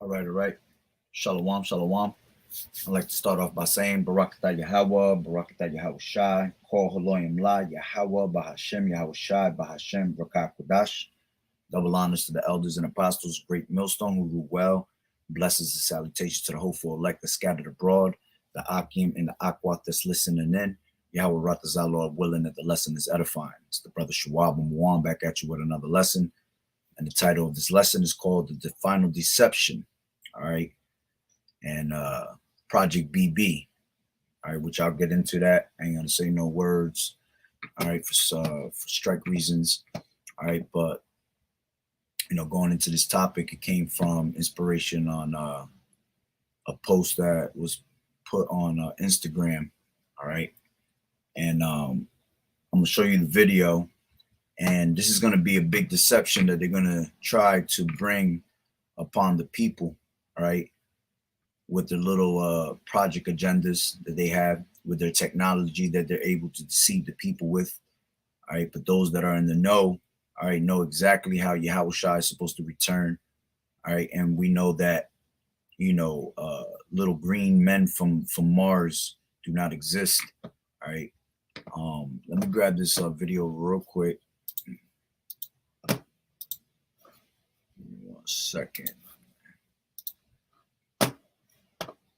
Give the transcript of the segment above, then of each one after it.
All right, all right. Shalom, shalom. I'd like to start off by saying Barakatah Yahweh, Barakatah Yahweh Shai, Kol Haloyim La, Yahweh, Bahashem, Yahweh Shai, Bahashem, Rakah Kodash. Double honors to the elders and apostles, great millstone who rule well. Blessings and salutations to the hopeful elect that scattered abroad, the Akim and the Akwat that's listening in. Yahweh Ratazah, Lord willing that the lesson is edifying. It's the brother Shawab and Muwan back at you with another lesson. And the title of this lesson is called The Final Deception. All right. And Project BB. All right, which I'll get into that. I ain't gonna say no words. All right, for strike reasons. All right, but going into this topic, it came from inspiration on a post that was put on Instagram. All right, and I'm gonna show you the video. And this is gonna be a big deception that they're gonna try to bring upon the people. All right, with their little project agendas that they have, with their technology that they're able to deceive the people with. All right, but those that are in the know, all right, know exactly how Yahweh Shai is supposed to return. All right, and we know that little green men from Mars do not exist. All right, let me grab this video real quick. 1 second.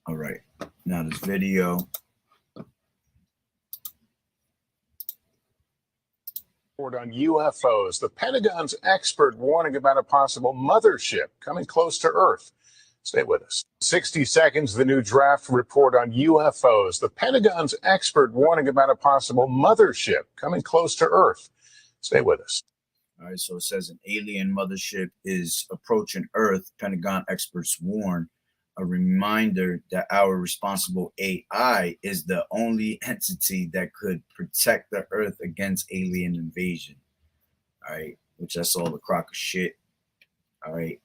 All right, now this video. On UFOs, the Pentagon's expert warning about a possible mothership coming close to Earth. Stay with us. 60 seconds, the new draft report on UFOs. The Pentagon's expert warning about a possible mothership coming close to Earth. Stay with us. All right, so it says an alien mothership is approaching Earth. Pentagon experts warn. A reminder that our responsible AI is the only entity that could protect the Earth against alien invasion. All right, which that's all the crock of shit. All right,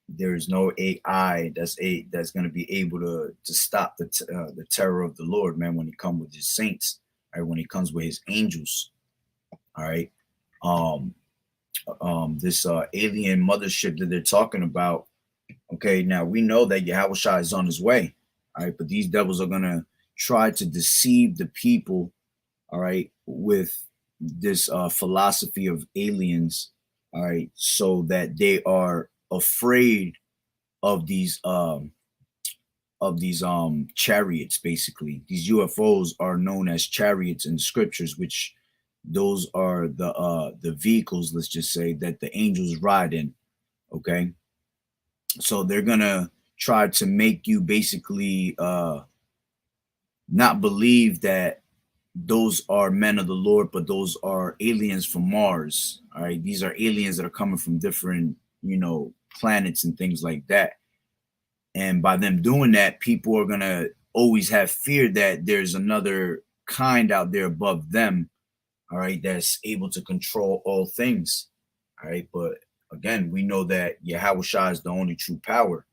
there is no AI that's going to be able to stop the terror of the Lord, man. When he comes with his saints, all right, when he comes with his angels. All right, this alien mothership that they're talking about. Okay, now we know that Yahweh Shai is on his way. All right, but these devils are gonna try to deceive the people, all right, with this philosophy of aliens, all right, so that they are afraid of these chariots. Basically, these UFOs are known as chariots in the scriptures, which those are the vehicles, let's just say, that the angels ride in. Okay. So they're gonna try to make you basically not believe that those are men of the Lord, but those are aliens from Mars. All right, these are aliens that are coming from different, planets and things like that. And by them doing that, people are gonna always have fear that there's another kind out there above them. All right, that's able to control all things. All right, but again, we know that Yahweh Shai is the only true power.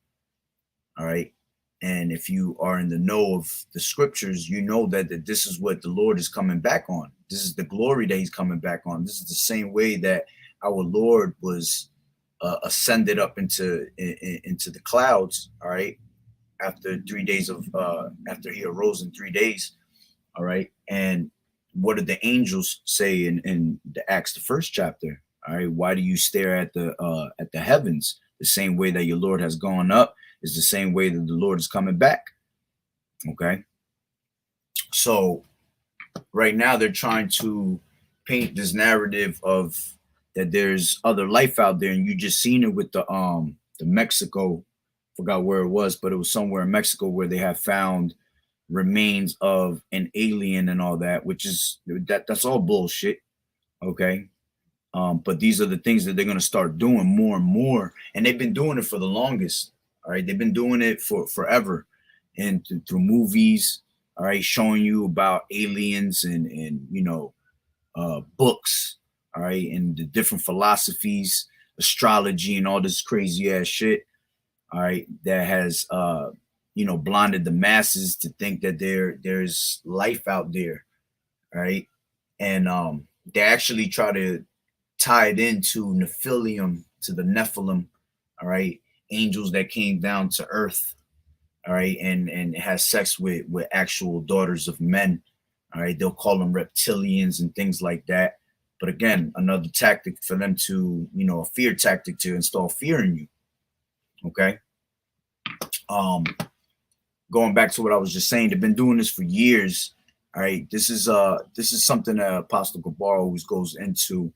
All right. And if you are in the know of the scriptures, you know that this is what the Lord is coming back on. This is the glory that he's coming back on. This is the same way that our Lord was ascended up into the clouds. All right. After 3 days of after he arose in 3 days. All right. And what did the angels say in the Acts, the first chapter? All right, why do you stare at the heavens? The same way that your Lord has gone up is the same way that the Lord is coming back. Okay. So right now they're trying to paint this narrative of that there's other life out there, and you just seen it with the Mexico, forgot where it was, but it was somewhere in Mexico where they have found remains of an alien and all that, which is that's all bullshit. Okay. But these are the things that they're going to start doing more and more. And they've been doing it for the longest. All right. They've been doing it for forever. And through movies, all right, showing you about aliens and books, all right, and the different philosophies, astrology, and all this crazy ass shit, all right, that has, blinded the masses to think that there's life out there, all right. And they actually try to tie it into Nephilim, to the Nephilim, all right, angels that came down to earth, all right, and has sex with actual daughters of men. All right, they'll call them reptilians and things like that. But again, another tactic for them to, a fear tactic to install fear in you. Okay. Um, Going back to what I was just saying, they've been doing this for years. All right, this is something that Apostle Gabar always goes into.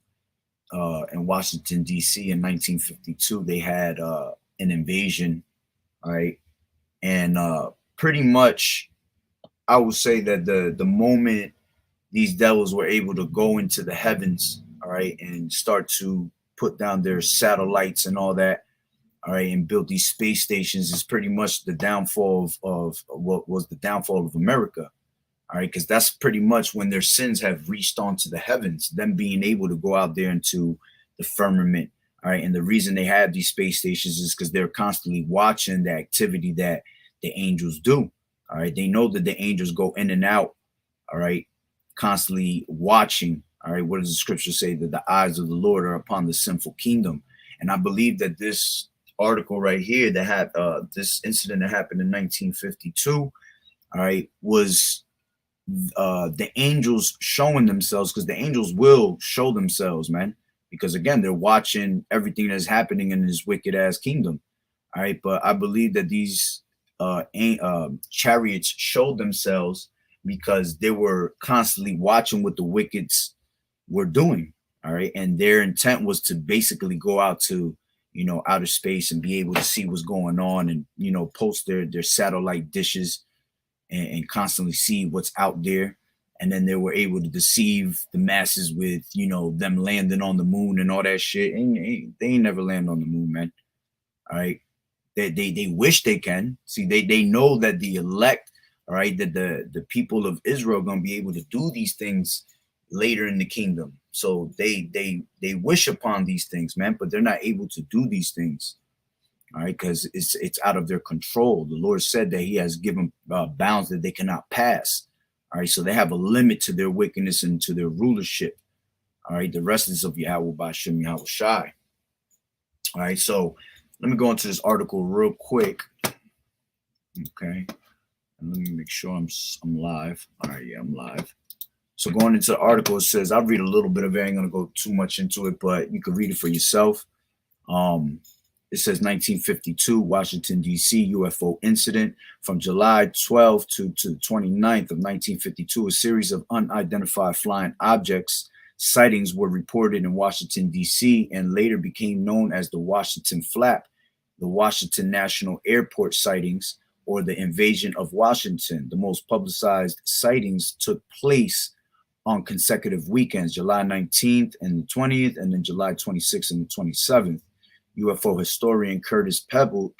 In Washington D.C. in 1952, they had an invasion. All right, and pretty much, I would say that the moment these devils were able to go into the heavens, all right, and start to put down their satellites and all that, all right, and build these space stations, is pretty much the downfall of what was the downfall of America. All right, because that's pretty much when their sins have reached onto the heavens, them being able to go out there into the firmament. All right, and the reason they have these space stations is because they're constantly watching the activity that the angels do. All right, they know that the angels go in and out. All right, constantly watching. All right, what does the scripture say? That the eyes of the Lord are upon the sinful kingdom. And I believe that this article right here that had this incident that happened in 1952, all right, was the angels showing themselves, because the angels will show themselves, man, because again, they're watching everything that's happening in this wicked ass kingdom. All right, but I believe that these chariots showed themselves because they were constantly watching what the wickeds were doing. All right, and their intent was to basically go out to, outer space and be able to see what's going on, and post their satellite dishes, and constantly see what's out there. And then they were able to deceive the masses with, them landing on the moon and all that shit. And they ain't never land on the moon, man. All right. They wish they can. See, they know that the elect, all right, that the people of Israel are gonna be able to do these things later in the kingdom. So they wish upon these things, man, but they're not able to do these things. All right, because it's out of their control. The Lord said that He has given bounds that they cannot pass. All right, so they have a limit to their wickedness and to their rulership. All right, the rest is of Yahweh Bashem Yahweh Shai. All right, so let me go into this article real quick. Okay, and let me make sure I'm live. All right, yeah, I'm live. So going into the article, it says, I'll read a little bit of it. I ain't gonna go too much into it, but you can read it for yourself. It says 1952, Washington, D.C. UFO incident. From July 12th to the 29th of 1952, a series of unidentified flying objects sightings were reported in Washington, D.C., and later became known as the Washington Flap, the Washington National Airport sightings, or the invasion of Washington. The most publicized sightings took place on consecutive weekends, July 19th and the 20th, and then July 26th and the 27th. UFO historian Curtis Pebbles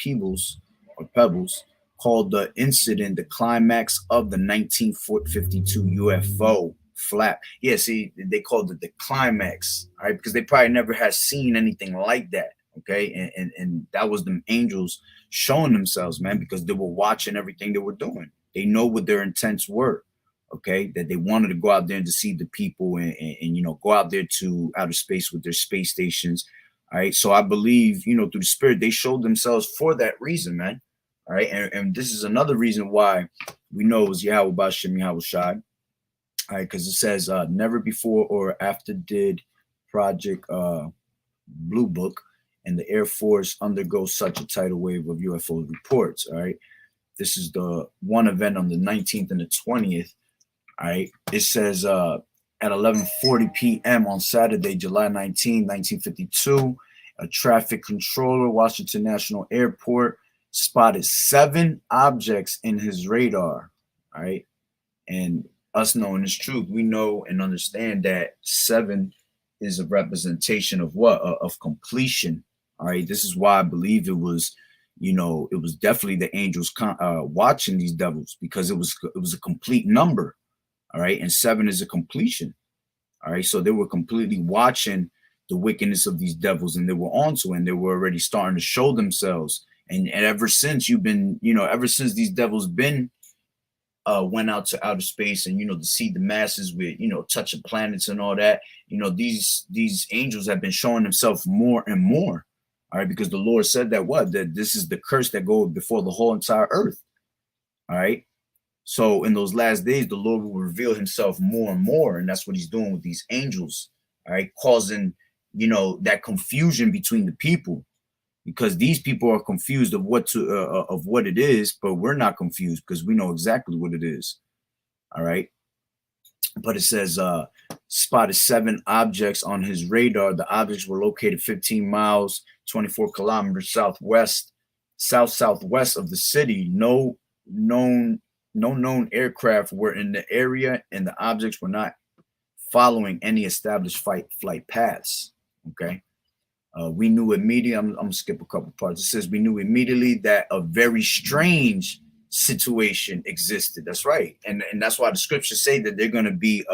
called the incident the climax of the 1952 UFO flap. Yeah, see, they called it the climax, all right, because they probably never had seen anything like that. Okay, and that was them angels showing themselves, man, because they were watching everything they were doing. They know what their intents were. Okay, that they wanted to go out there and deceive the people, and go out there to outer space with their space stations. All right. So I believe, through the spirit, they showed themselves for that reason, man. All right. And this is another reason why we know it was Yahweh Bashem Yahweh Shai. All right. Because it says, never before or after did Project Blue Book and the Air Force undergo such a tidal wave of UFO reports. All right. This is the one event on the 19th and the 20th. All right. It says, at 11:40 p.m. on Saturday, July 19, 1952, a traffic controller, Washington National Airport, spotted 7 objects in his radar. All right. And us knowing this truth, we know and understand that 7 is a representation of what? Of completion. All right. This is why I believe it was, it was definitely the angels watching these devils, because it was a complete number. All right. And 7 is a completion. All right. So they were completely watching the wickedness of these devils, and they were onto it, and they were already starting to show themselves. And ever since ever since these devils been went out to outer space and, to see the masses with, touching planets and all that, these angels have been showing themselves more and more. All right, because the Lord said that this is the curse that goes before the whole entire earth. All right. So in those last days, the Lord will reveal himself more and more. And that's what he's doing with these angels, all right, causing, that confusion between the people, because these people are confused of what it is, but we're not confused because we know exactly what it is. All right. But it says spotted 7 objects on his radar. The objects were located 15 miles, 24 kilometers southwest of the city. No known aircraft were in the area, and the objects were not following any established flight paths. Okay. We knew immediately. I'm gonna skip a couple parts. It says we knew immediately that a very strange situation existed. That's right, and that's why the scriptures say that they're gonna be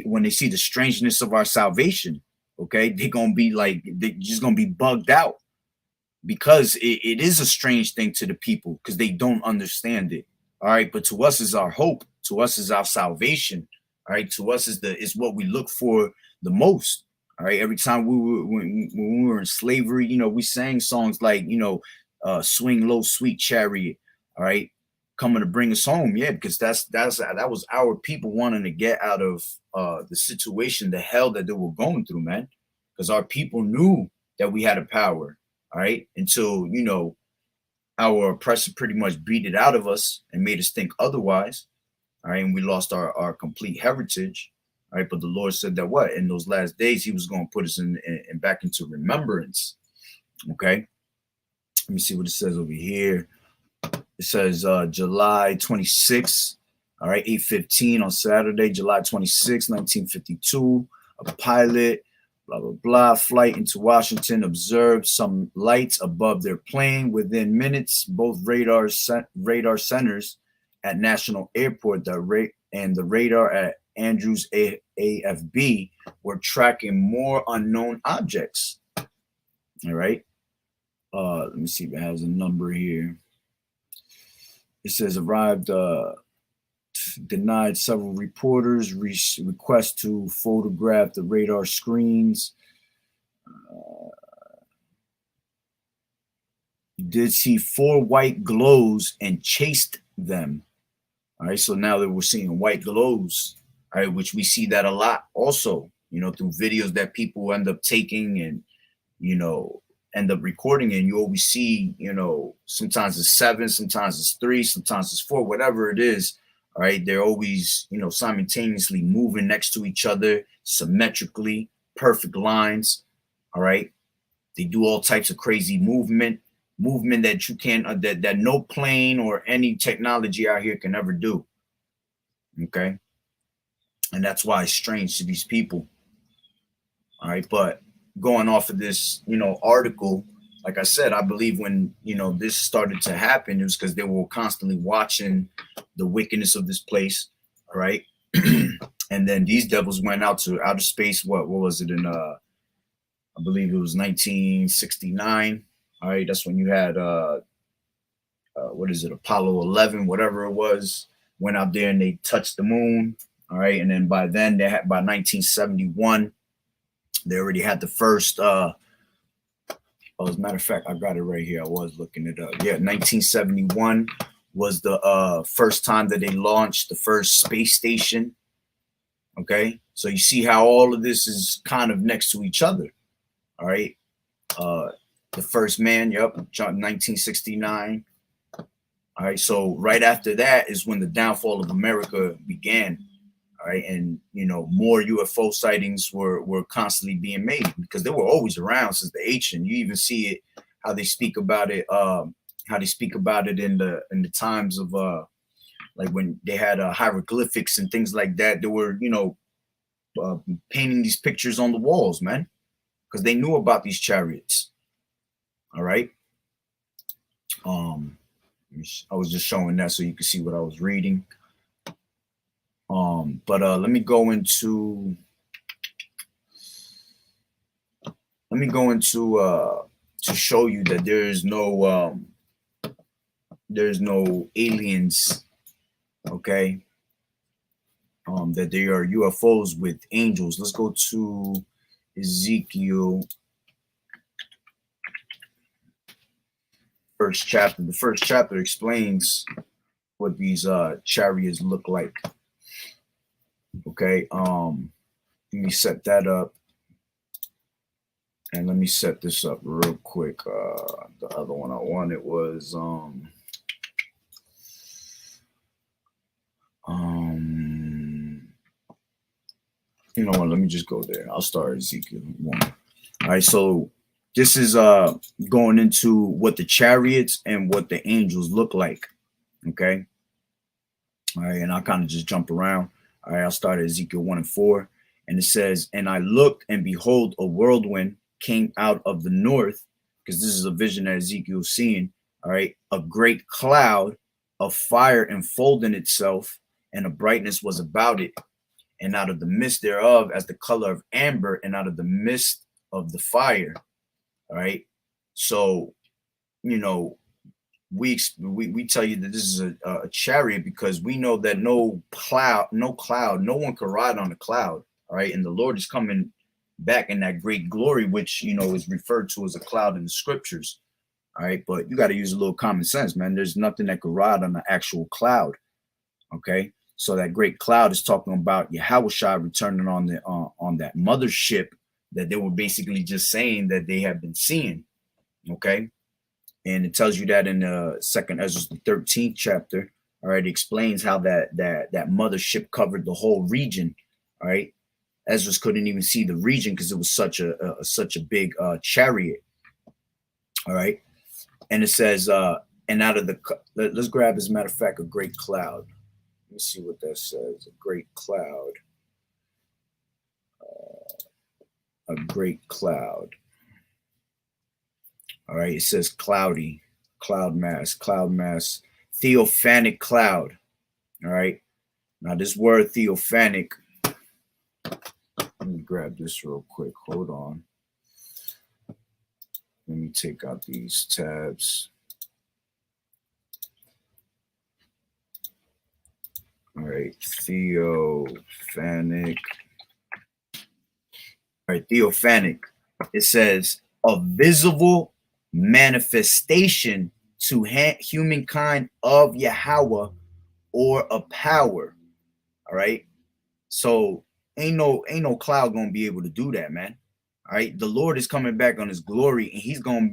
when they see the strangeness of our salvation. Okay, they're just gonna be bugged out, because it is a strange thing to the people because they don't understand it. All right, but to us is our hope. To us is our salvation. All right, to us is what we look for the most. All right, every time when we were in slavery, we sang songs like "Swing Low, Sweet Chariot." All right, coming to bring us home. Yeah, because that was our people wanting to get out of the situation, the hell that they were going through, man. Because our people knew that we had a power. All right, until our oppressor pretty much beat it out of us and made us think otherwise. All right, and we lost our complete heritage. All right, but the Lord said that in those last days he was going to put us in back into remembrance. Okay, let me see what it says over here. It says July 26th, all right, 8:15 on Saturday, July 26, 1952. A pilot, blah blah blah, flight into Washington observed some lights above their plane. Within minutes, both radar centers at National Airport and the radar at Andrews AFB were tracking more unknown objects. All right. Let me see if it has a number here. It says arrived, denied several reporters request to photograph the radar screens. Did see 4 white glows and chased them. All right. So now that we're seeing white glows, all right, which we see that a lot also, through videos that people end up taking and, end up recording. And you always see, sometimes it's 7, sometimes it's 3, sometimes it's 4, whatever it is. All right. They're always, simultaneously moving next to each other, symmetrically, perfect lines. All right. They do all types of crazy movement that you can't, that no plane or any technology out here can ever do. Okay. And that's why it's strange to these people. All right. But going off of this, article, like I said, I believe when, this started to happen, it was because they were constantly watching the wickedness of this place. All right. And then these devils went out to outer space. What was it in, I believe it was 1969. All right. That's when you had, Apollo 11, whatever it was, went out there and they touched the moon. All right. And then by 1971, they already had the first, as a matter of fact, I got it right here. I was looking it up. Yeah, 1971 was the first time that they launched the first space station. Okay. So you see how all of this is kind of next to each other. All right. The first man, 1969. All right. So right after that is when the downfall of America began. All right. And, more UFO sightings were constantly being made because they were always around since the ancient. You even see it, how they speak about it, in the times of, like when they had hieroglyphics and things like that. They were, painting these pictures on the walls, man, because they knew about these chariots. All right. I was just showing that so you can see what I was reading. But let me go into to show you that there's no aliens, okay? That they are UFOs with angels. Let's go to Ezekiel first chapter. The first chapter explains what these chariots look like. Okay, let me set that up, and let me set this up real quick. The other one I wanted was you know what, let me just go there. I'll start Ezekiel 1. All right, so this is going into what the chariots and what the angels look like. Okay. All right, and I'll kind of just jump around. All right, I'll start at Ezekiel 1 and 4. And it says, and I looked, and behold, a whirlwind came out of the north, because this is a vision that Ezekiel's seeing. All right, a great cloud of fire enfolding itself, and a brightness was about it. And out of the midst thereof, as the color of amber, and out of the midst of the fire. All right. So, you know, we tell you that this is a chariot because we know that no one can ride on a cloud. All right. And the Lord is coming back in that great glory, which, you know, is referred to as a cloud in the scriptures. All right. But you got to use a little common sense, man. There's nothing that could ride on the actual cloud. Okay. So that great cloud is talking about Yahushua returning on that mothership that they were basically just saying that they have been seeing. Okay. And it tells you that in the second Ezra, the 13th chapter. All right. It explains how that mothership covered the whole region. All right. Ezra couldn't even see the region because it was such a big chariot. All right. And it says, and out of the, let's grab, as a matter of fact, a great cloud. Let me see what that says. A great cloud. A great cloud. All right. It says cloudy, cloud mass, theophanic cloud. All right. Now this word theophanic, let me grab this real quick. Hold on. Let me take out these tabs. All right. Theophanic. All right. Theophanic. It says a visible manifestation to humankind of Yahweh or a power. All right. So ain't no cloud gonna be able to do that, man. All right. The Lord is coming back on his glory, and he's gonna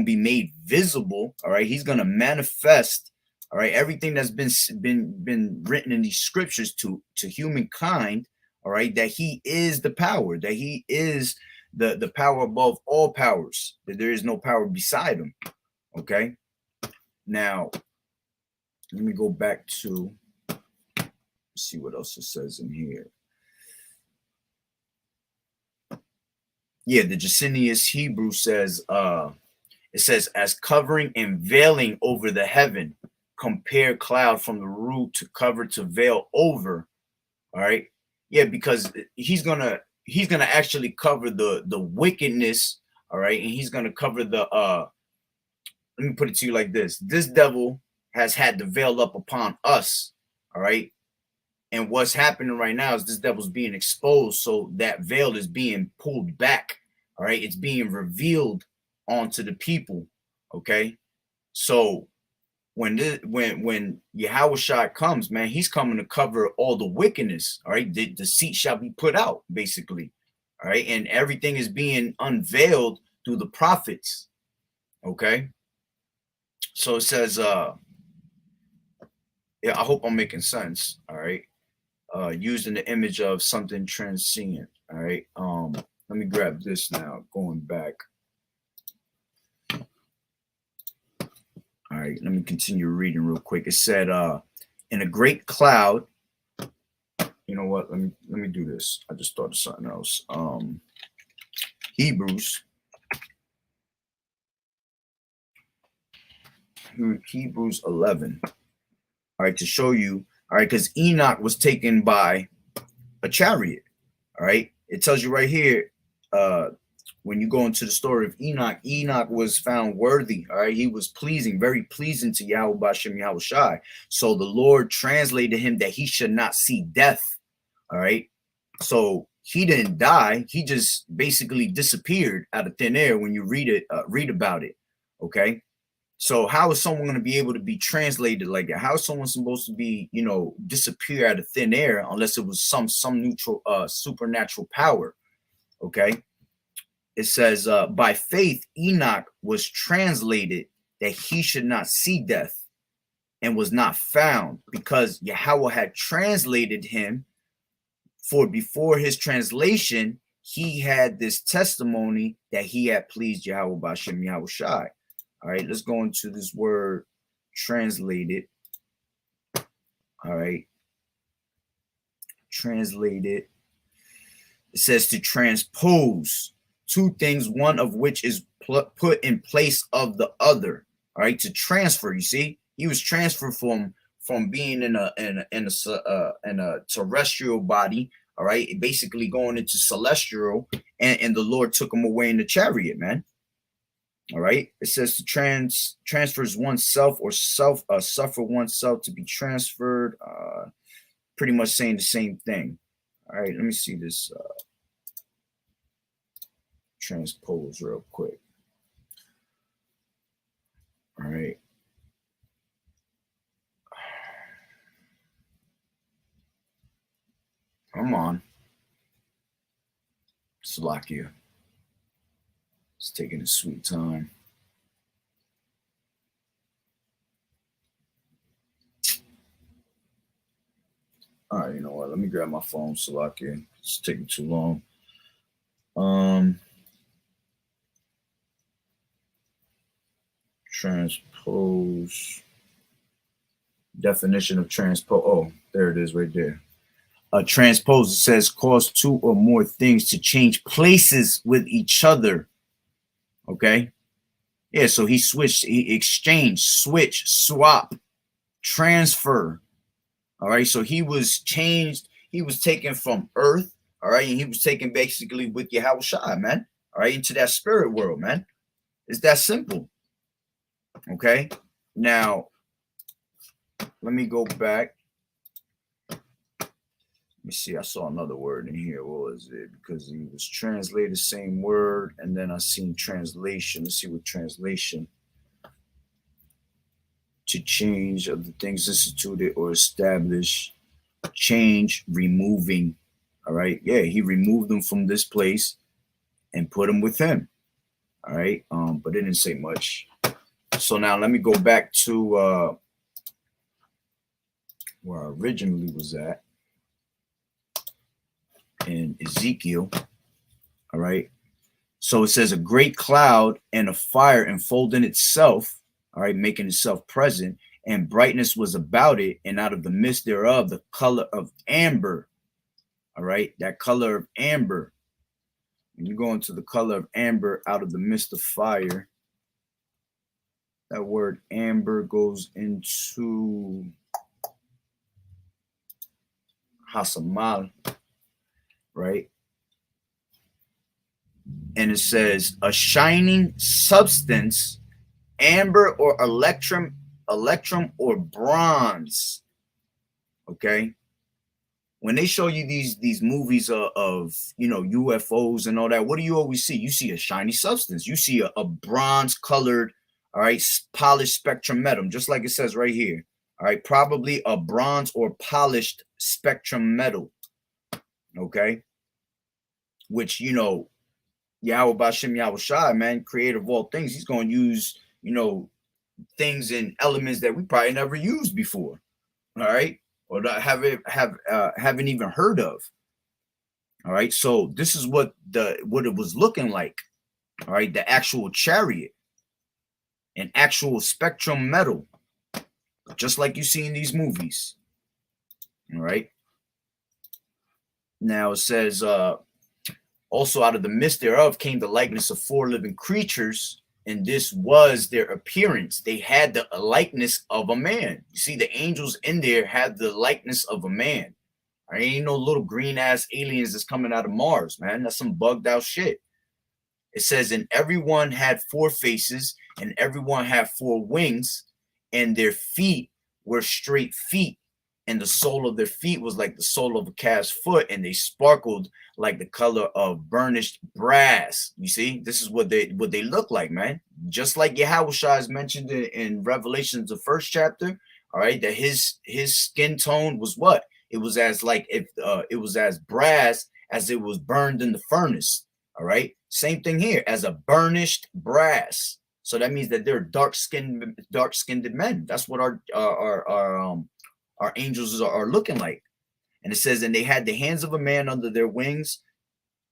be made visible. All right. He's gonna manifest. All right. Everything that's been written in these scriptures to humankind. All right. That he is the power, that he is the power above all powers, that there is no power beside him. Okay. Now, let me go back to see what else it says in here. Yeah, the Jacinius Hebrew says, it says, as covering and veiling over the heaven, compare cloud from the root to cover to veil over. All right. Yeah, because he's gonna actually cover the wickedness. All right, and he's gonna cover the let me put it to you like this. This devil has had the veil up upon us. All right. And what's happening right now is this devil's being exposed. So that veil is being pulled back. All right. It's being revealed onto the people. Okay. So when Yahushua comes, man, he's coming to cover all the wickedness. All right. The deceit shall be put out, basically. All right. And everything is being unveiled through the prophets. Okay. So it says, yeah, I hope I'm making sense. All right. Using the image of something transcendent. All right. Let me grab this now, going back. All right, let me continue reading real quick. It said, in a great cloud, you know what? Let me do this. I just thought of something else. Hebrews 11. All right, to show you, all right, because Enoch was taken by a chariot. All right, it tells you right here, when you go into the story of Enoch, Enoch was found worthy. All right. He was pleasing, very pleasing to Yahweh Bashem Yahushai. So the Lord translated him that he should not see death. All right. So he didn't die. He just basically disappeared out of thin air when you read about it. Okay. So how is someone going to be able to be translated like that? How is someone supposed to be, disappear out of thin air unless it was some neutral supernatural power? Okay. It says, by faith, Enoch was translated that he should not see death, and was not found, because Yahweh had translated him. For before his translation, he had this testimony that he had pleased Yahweh Bashem Yahweh Shai. All right, let's go into this word translated. All right, translated. It says to transpose two things, one of which is put in place of the other. All right, to transfer. You see, he was transferred from being in a terrestrial body. All right, basically going into celestial, and the Lord took him away in the chariot, man. All right, it says to transfers oneself, or suffer oneself to be transferred. Pretty much saying the same thing. All right, let me see this transpose real quick. All right. Come on. Slovakia. It's taking a sweet time. All right, you know what? Let me grab my phone, Slovakia. It's taking too long. Transpose. Definition of transpose. Oh, there it is right there. Transpose says cause two or more things to change places with each other. Okay. Yeah, so he switched, he exchanged, switch, swap, transfer. All right. So he was changed, he was taken from earth. All right. And he was taken basically with Yahweh Shai, man. All right, into that spirit world, man. It's that simple. Okay. Now, let me go back. Let me see. I saw another word in here. What was it? Because he was translated same word, and then I seen translation. Let's see what translation. To change of the things instituted or established. Change, removing. All right. Yeah, he removed them from this place and put them with him. All right. But it didn't say much. So now let me go back to where I originally was at. In Ezekiel. All right. So it says a great cloud and a fire enfolding itself, all right, making itself present, and brightness was about it, and out of the midst thereof the color of amber. All right, that color of amber. When you go into the color of amber out of the midst of fire, that word amber goes into Hasamal, right? And it says a shining substance, amber or electrum or bronze. Okay. When they show you these movies of UFOs and all that, what do you always see? You see a shiny substance. You see a bronze colored, all right, polished spectrum metal, just like it says right here. All right, probably a bronze or polished spectrum metal. Okay. Which, Yahweh Bashem Yahweh Shai, man, creator of all things, he's going to use, things and elements that we probably never used before. All right. Or haven't even heard of. All right. So this is what it was looking like. All right. The actual chariot, an actual spectrum metal, just like you see in these movies. All right. Now it says, also out of the midst thereof came the likeness of four living creatures, and this was their appearance. They had the likeness of a man. You see, the angels in there had the likeness of a man. I ain't no little green ass aliens that's coming out of Mars, man. That's some bugged out shit. It says, and everyone had four faces, and everyone had four wings, and their feet were straight feet. and the sole of their feet was like the sole of a calf's foot, and they sparkled like the color of burnished brass. You see, this is what they look like, man. Just like Yahushua is mentioned in Revelations, the first chapter. All right, that his skin tone was what? It was as like if it was as brass as it was burned in the furnace. All right, same thing here, as a burnished brass. So that means that they're dark-skinned men. That's what our angels are looking like. And it says, and they had the hands of a man under their wings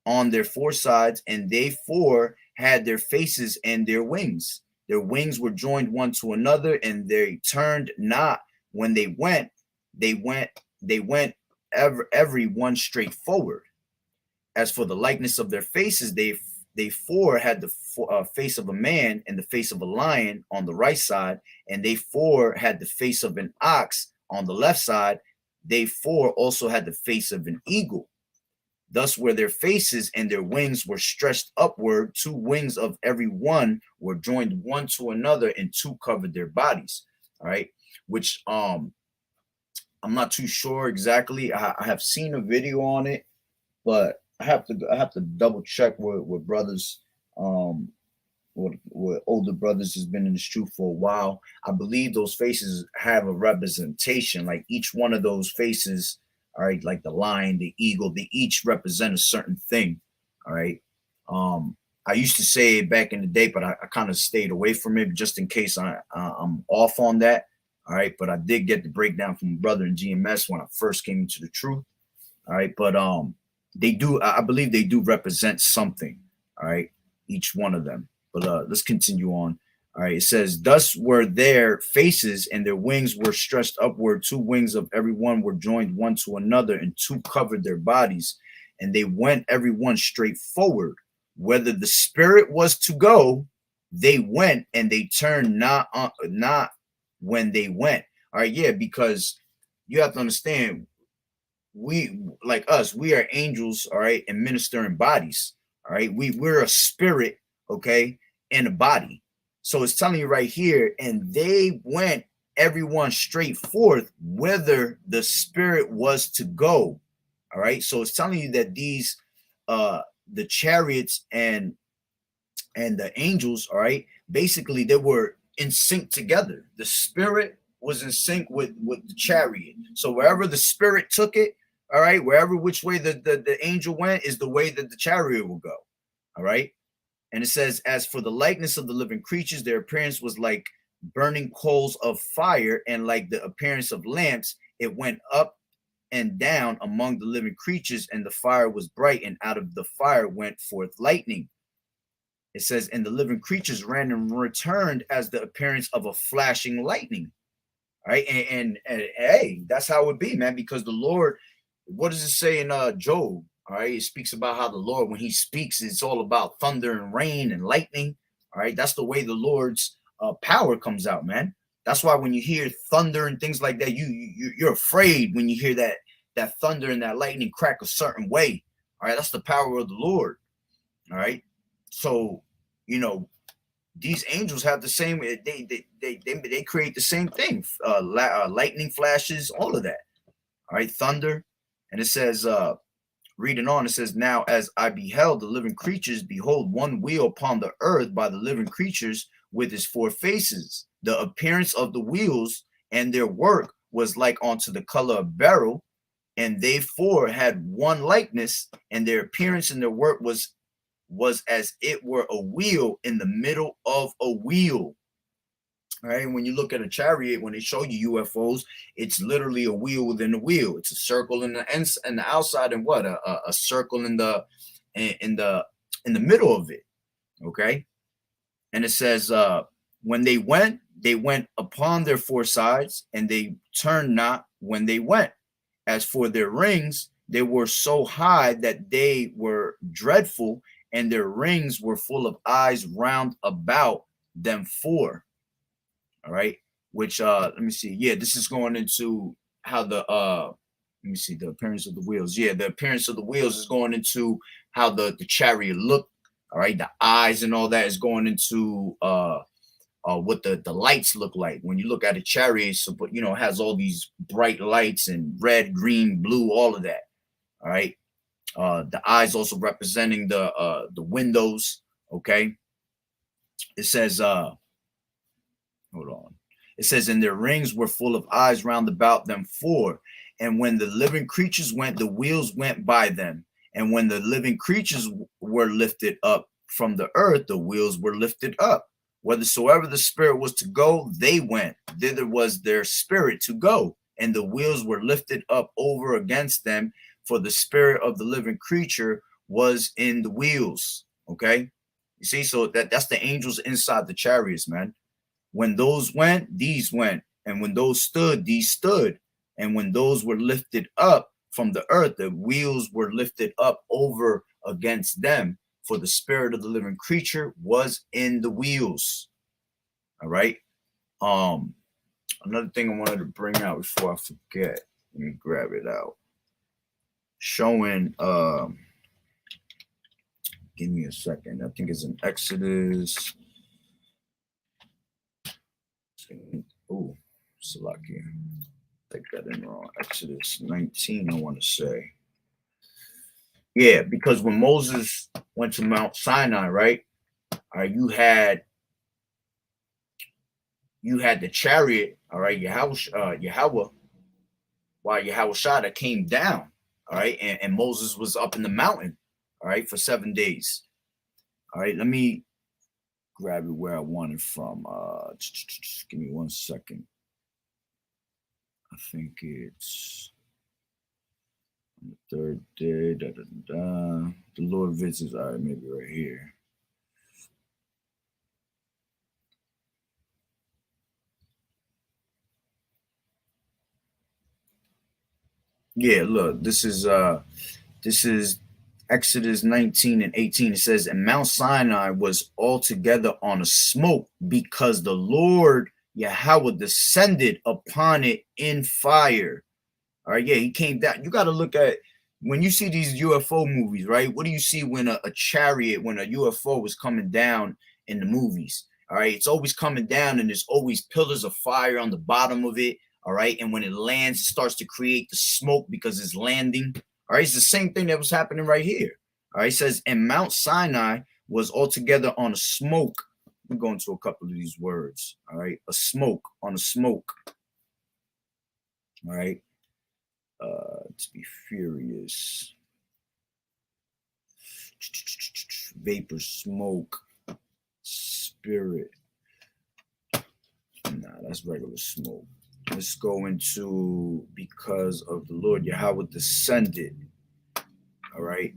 on their four sides, and they four had their faces and their wings. Their wings were joined one to another, and they turned not when they went. They went every one straight forward. As for the likeness of their faces, they four had the face of a man and the face of a lion on the right side, and they four had the face of an ox on the left side. They four also had the face of an eagle. Thus were their faces, and their wings were stretched upward. Two wings of every one were joined one to another, and two covered their bodies. All right, which I'm not too sure exactly. I have seen a video on it, but I have to double check with brothers, with older brothers has been in this truth for a while. I believe those faces have a representation, like each one of those faces. All right, like the lion, the eagle, they each represent a certain thing. All right. I used to say it back in the day, but I kind of stayed away from it just in case I'm off on that. All right, but I did get the breakdown from brother in GMS when I first came into the truth. All right, but they do, I believe they do represent something. All right, each one of them. But let's continue on. All right, it says, thus were their faces, and their wings were stretched upward. Two wings of every one were joined one to another, and two covered their bodies. And they went every one straight forward. Whether the spirit was to go, they went, and they turned not when they went. All right, yeah, because you have to understand, we, like us, we are angels, all right, and ministering bodies. All right, we're a spirit, okay, in a body. So it's telling you right here, and they went everyone straight forth, whether the spirit was to go. All right, so it's telling you that these the chariots and the angels, all right, basically they were in sync together. The spirit was in sync with the chariot. So wherever the spirit took it, all right, wherever which way the angel went is the way that the chariot will go. All right. And it says, as for the likeness of the living creatures, their appearance was like burning coals of fire, and like the appearance of lamps, it went up and down among the living creatures, and the fire was bright, and out of the fire went forth lightning. It says, and the living creatures ran and returned as the appearance of a flashing lightning. All right. And hey, that's how it would be, man, because the Lord, what does it say in Job? All right, it speaks about how the Lord, when he speaks, it's all about thunder and rain and lightning. All right, that's the way the Lord's power comes out, man. That's why when you hear thunder and things like that, you're afraid when you hear that thunder and that lightning crack a certain way. All right, that's the power of the Lord. All right, so you know these angels have the same. They create the same thing. Lightning flashes, all of that. All right, thunder, and it says. Reading on, it says, now as I beheld the living creatures, behold, one wheel upon the earth by the living creatures with his four faces. The appearance of the wheels and their work was like unto the color of beryl, and they four had one likeness, and their appearance and their work was as it were a wheel in the middle of a wheel. All right. When you look at a chariot, when they show you UFOs, it's literally a wheel within a wheel. It's a circle in the ends and the outside, and what a circle in the middle of it. Okay. And it says, when they went upon their four sides, and they turned not when they went. As for their rings, they were so high that they were dreadful, and their rings were full of eyes round about them four. All right, which let me see. Yeah, this is going into how the let me see, the appearance of the wheels. Yeah, the appearance of the wheels is going into how the chariot looked. All right, the eyes and all that is going into what the lights look like. When you look at a chariot, so, you know, it has all these bright lights and red, green, blue, all of that. All right. The eyes also representing the windows. Okay. It says, hold on. It says, and their rings were full of eyes round about them four. And when the living creatures went, the wheels went by them. And when the living creatures were lifted up from the earth, the wheels were lifted up. Whithersoever the spirit was to go, they went. Thither was their spirit to go. And the wheels were lifted up over against them, for the spirit of the living creature was in the wheels. Okay. You see, so that's the angels inside the chariots, man. When those went, these went. And when those stood, these stood. And when those were lifted up from the earth, the wheels were lifted up over against them, for the spirit of the living creature was in the wheels. All right. Another thing I wanted to bring out before I forget. Let me grab it out. Showing give me a second. I think it's in Exodus. Oh, Salakia. Take that in wrong. Exodus 19, I want to say. Yeah, because when Moses went to Mount Sinai, right? You had the chariot, all right, Yahweh, while Yahweh came down, all right, and Moses was up in the mountain, all right, for 7 days. All right, let me grab it where I want it from. Give me 1 second. I think it's on the third day. The Lord visits. All right, maybe right here. Yeah, look, this is Exodus 19 and 18. It says, and Mount Sinai was altogether on a smoke, because the Lord Yahweh descended upon it in fire. All right, yeah, he came down. You got to look at, when you see these UFO movies, right? What do you see when a chariot, when a UFO is coming down in the movies? All right, it's always coming down, and there's always pillars of fire on the bottom of it. All right, and when it lands, it starts to create the smoke because it's landing. All right, it's the same thing that was happening right here. All right, it says, and Mount Sinai was altogether on a smoke. Let me go into a couple of these words. All right, a smoke, on a smoke. All right, to be furious. Vapor, smoke, spirit. Nah, that's regular smoke. Let's go into because of the Lord Yahweh descended. All right.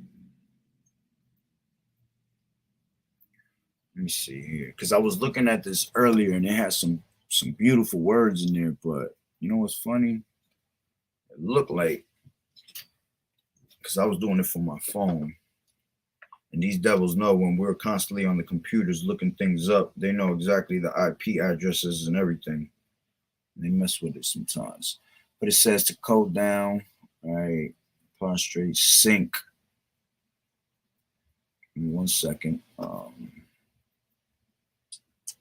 Let me see here, because I was looking at this earlier and it had some beautiful words in there, but you know what's funny? It looked like, because I was doing it from my phone, and these devils know when we're constantly on the computers looking things up, they know exactly the IP addresses and everything. They mess with it sometimes. But it says to code down, all right, prostrate, sink. Give me 1 second.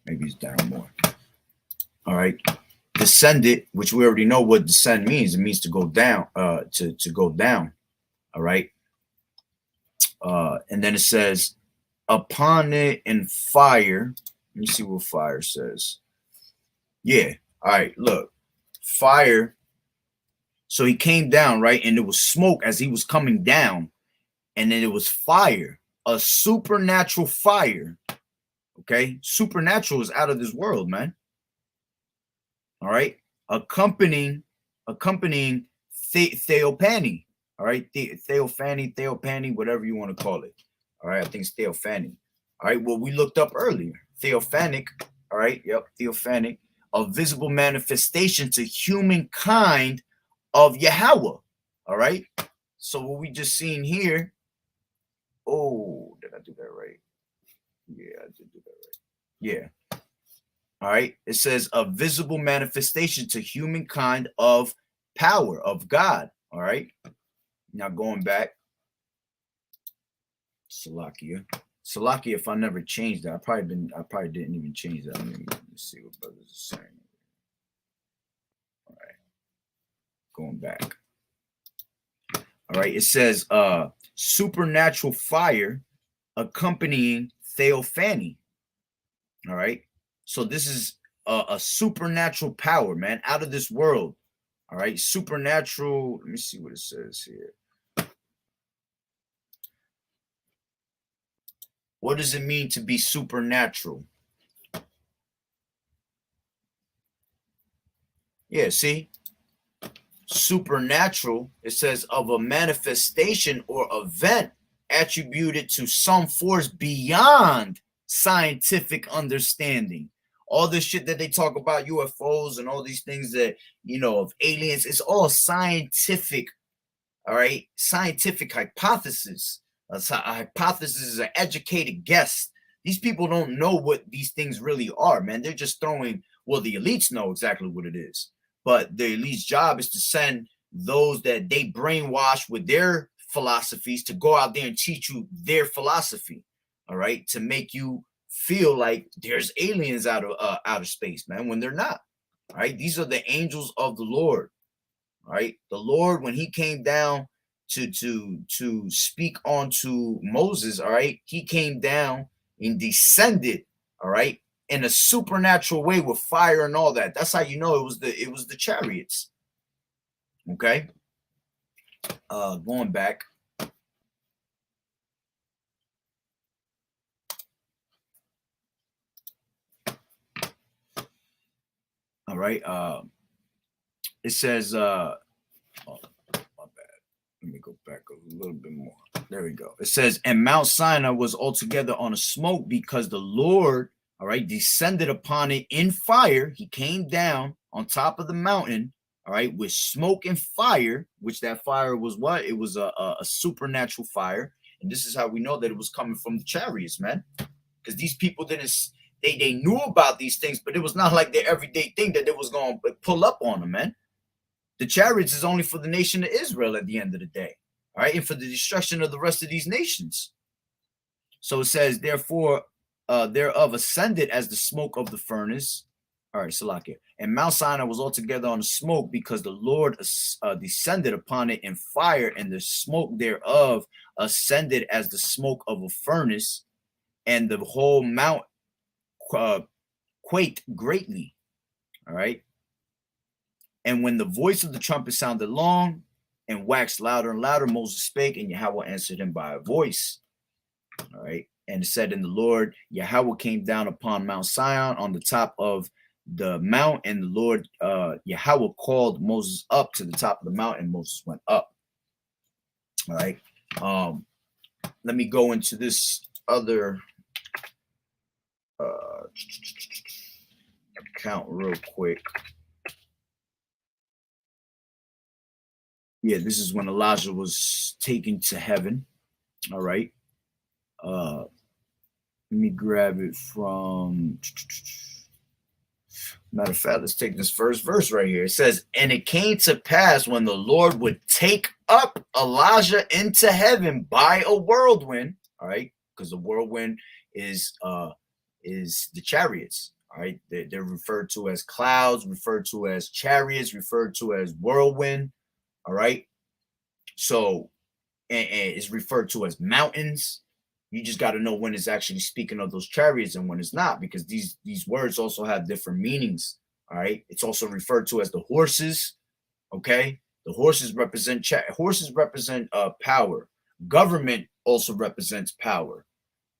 Maybe it's down more. All right. Descended, which we already know what descend means. It means to go down, to go down. All right. And then it says, upon it in fire. Let me see what fire says. Yeah. All right, look, fire. So he came down, right? And there was smoke as he was coming down. And then it was fire, a supernatural fire. Okay. Supernatural is out of this world, man. All right. Accompanying Theophany. All right. Theophany, whatever you want to call it. All right. I think it's Theophany. All right. Well, we looked up earlier. Theophanic. All right. Yep. Theophanic. A visible manifestation to humankind of Yahweh. All right. So what we just seen here. Oh, did I do that right? Yeah, I did do that right. Yeah. All right. It says a visible manifestation to humankind of power of God. All right. Now going back. Salakia. Salaki, if I never changed that, I probably didn't even change that. Let me see what brothers are saying. All right, going back. All right, it says supernatural fire accompanying theophany. All right, so this is a supernatural power, man, out of this world. All right, supernatural. Let me see what it says here. What does it mean to be supernatural? Yeah, see, supernatural, it says of a manifestation or event attributed to some force beyond scientific understanding. All this shit that they talk about, UFOs and all these things that, you know, of aliens, it's all scientific. All right, scientific hypothesis. A hypothesis is an educated guess. These people don't know what these things really are, man. They're just throwing, well, the elites know exactly what it is, but the elite's job is to send those that they brainwash with their philosophies to go out there and teach you their philosophy. All right, to make you feel like there's aliens out of outer space, man, when they're not. All right, these are the angels of the Lord. All right, the Lord, when he came down to speak onto Moses, all right, he came down and descended, all right, in a supernatural way with fire and all that. That's how you know it was the chariots. Okay, going back. All right, it says oh, my bad. Let me go back a little bit more. There we go. It says, and Mount Sinai was altogether on a smoke because the Lord, all right, descended upon it in fire. He came down on top of the mountain, all right, with smoke and fire, which that fire was what? It was a supernatural fire. And this is how we know that it was coming from the chariots, man. Because these people didn't, they knew about these things, but it was not like their everyday thing that they was going to pull up on them, man. The chariots is only for the nation of Israel at the end of the day, all right, and for the destruction of the rest of these nations. So it says, therefore, thereof ascended as the smoke of the furnace. All right, Salakia. And Mount Sinai was altogether on the smoke because the Lord descended upon it in fire, and the smoke thereof ascended as the smoke of a furnace, and the whole mount quaked greatly. All right. And when the voice of the trumpet sounded long and waxed louder and louder, Moses spake, and Yahweh answered him by a voice. All right. And it said, in the Lord, Yahweh came down upon Mount Sion on the top of the mount, and the Lord, Yahweh called Moses up to the top of the mount, and Moses went up. All right. Let me go into this other account real quick. Yeah, this is when Elijah was taken to heaven. All right. Let me grab it from. Matter of fact, let's take this first verse right here. It says, and it came to pass when the Lord would take up Elijah into heaven by a whirlwind. All right, because the whirlwind is the chariots. All right, they're referred to as clouds, referred to as chariots, referred to as whirlwind. All right. So, and it's referred to as mountains. You just got to know when it's actually speaking of those chariots and when it's not, because these words also have different meanings. All right. It's also referred to as the horses. Okay. The horses represent power. Government also represents power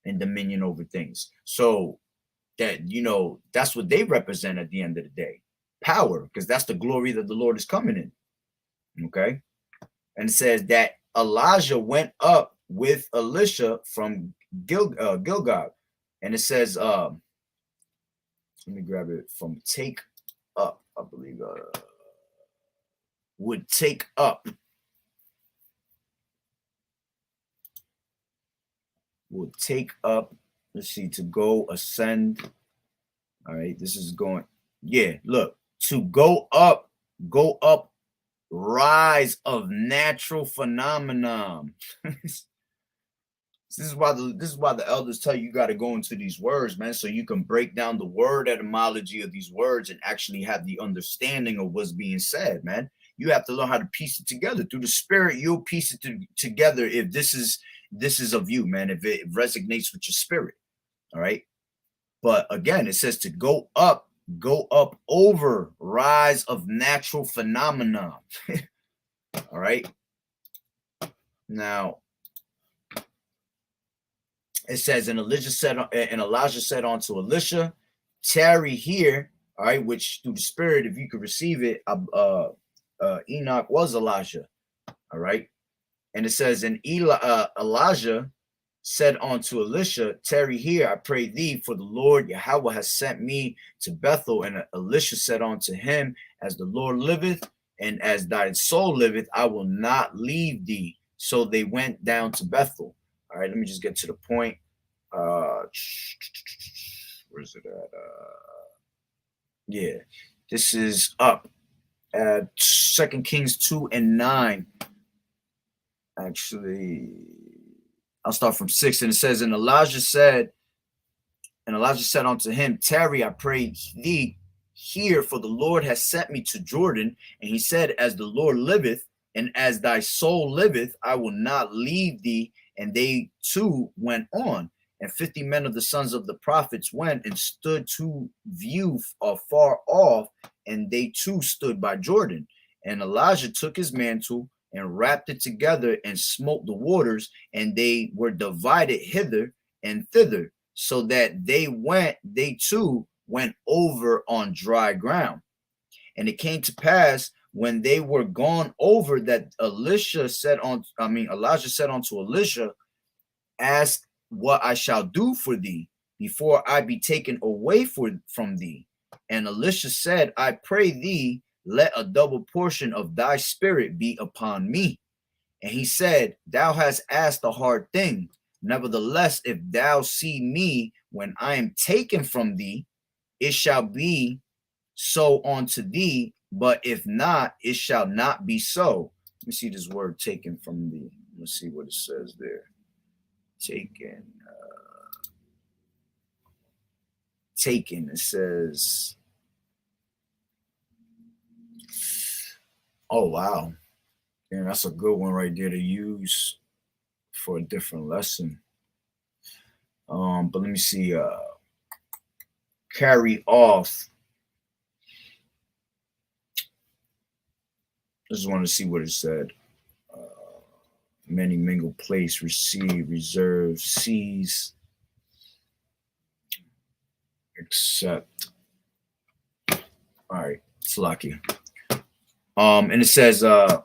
and dominion over things. So that, you know, that's what they represent at the end of the day. Power, because that's the glory that the Lord is coming in. Okay. And it says that Elijah went up with Elisha from Gilgal. And it says, let me grab it from take up, I believe, would take up. Would take up, let's see, to go ascend. All right, this is going, yeah, look, to go up, rise of natural phenomenon. This is why the elders tell you got to go into these words, man, so you can break down the word etymology of these words and actually have the understanding of what's being said, man. You have to learn how to piece it together through the spirit. You'll piece it together if this is of you, man. If it resonates with your spirit, all right. But again, it says to go up over rise of natural phenomena. All right. Now it says, and Elijah said unto Elisha, tarry here, all right, which through the spirit, if you could receive it, Enoch was Elijah, all right. And it says, and Elijah said unto Elisha, tarry here, I pray thee, for the Lord Yahweh has sent me to Bethel. And Elisha said unto him, as the Lord liveth, and as thy soul liveth, I will not leave thee. So they went down to Bethel. All right, let me just get to the point. Where's it at? Yeah, this is up at 2 Kings 2 and 9. Actually, I'll start from 6. And it says, and Elijah said unto him, tarry, I pray thee here, for the Lord has sent me to Jordan. And he said, as the Lord liveth, and as thy soul liveth, I will not leave thee. And they too went on. And 50 men of the sons of the prophets went and stood to view afar off, and they too stood by Jordan. And Elijah took his mantle and wrapped it together and smote the waters, and they were divided hither and thither, so that they too went over on dry ground. And it came to pass when they were gone over that Elijah said unto Elisha, ask what I shall do for thee before I be taken away from thee. And Elisha said, I pray thee, let a double portion of thy spirit be upon me. And he said, thou hast asked a hard thing. Nevertheless, if thou see me when I am taken from thee, it shall be so unto thee. But if not, it shall not be so. Let me see this word taken from thee. Let's see what it says there. Taken. Taken. It says, oh, wow. And that's a good one right there to use for a different lesson. But let me see. Carry off. I just want to see what it said. Many mingle place, receive, reserve, seize, accept. All right, it's lucky. And it says, where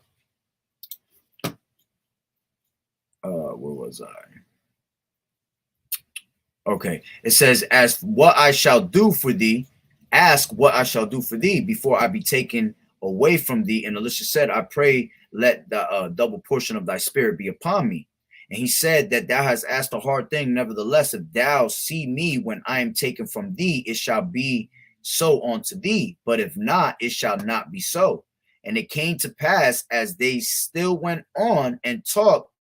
was I? Okay, it says, as what I shall do for thee, ask what I shall do for thee before I be taken away from thee. And Elisha said, I pray, let the double portion of thy spirit be upon me. And he said that thou hast asked a hard thing. Nevertheless, if thou see me when I am taken from thee, it shall be so unto thee. But if not, it shall not be so. And it came to pass, as they still went on and talked,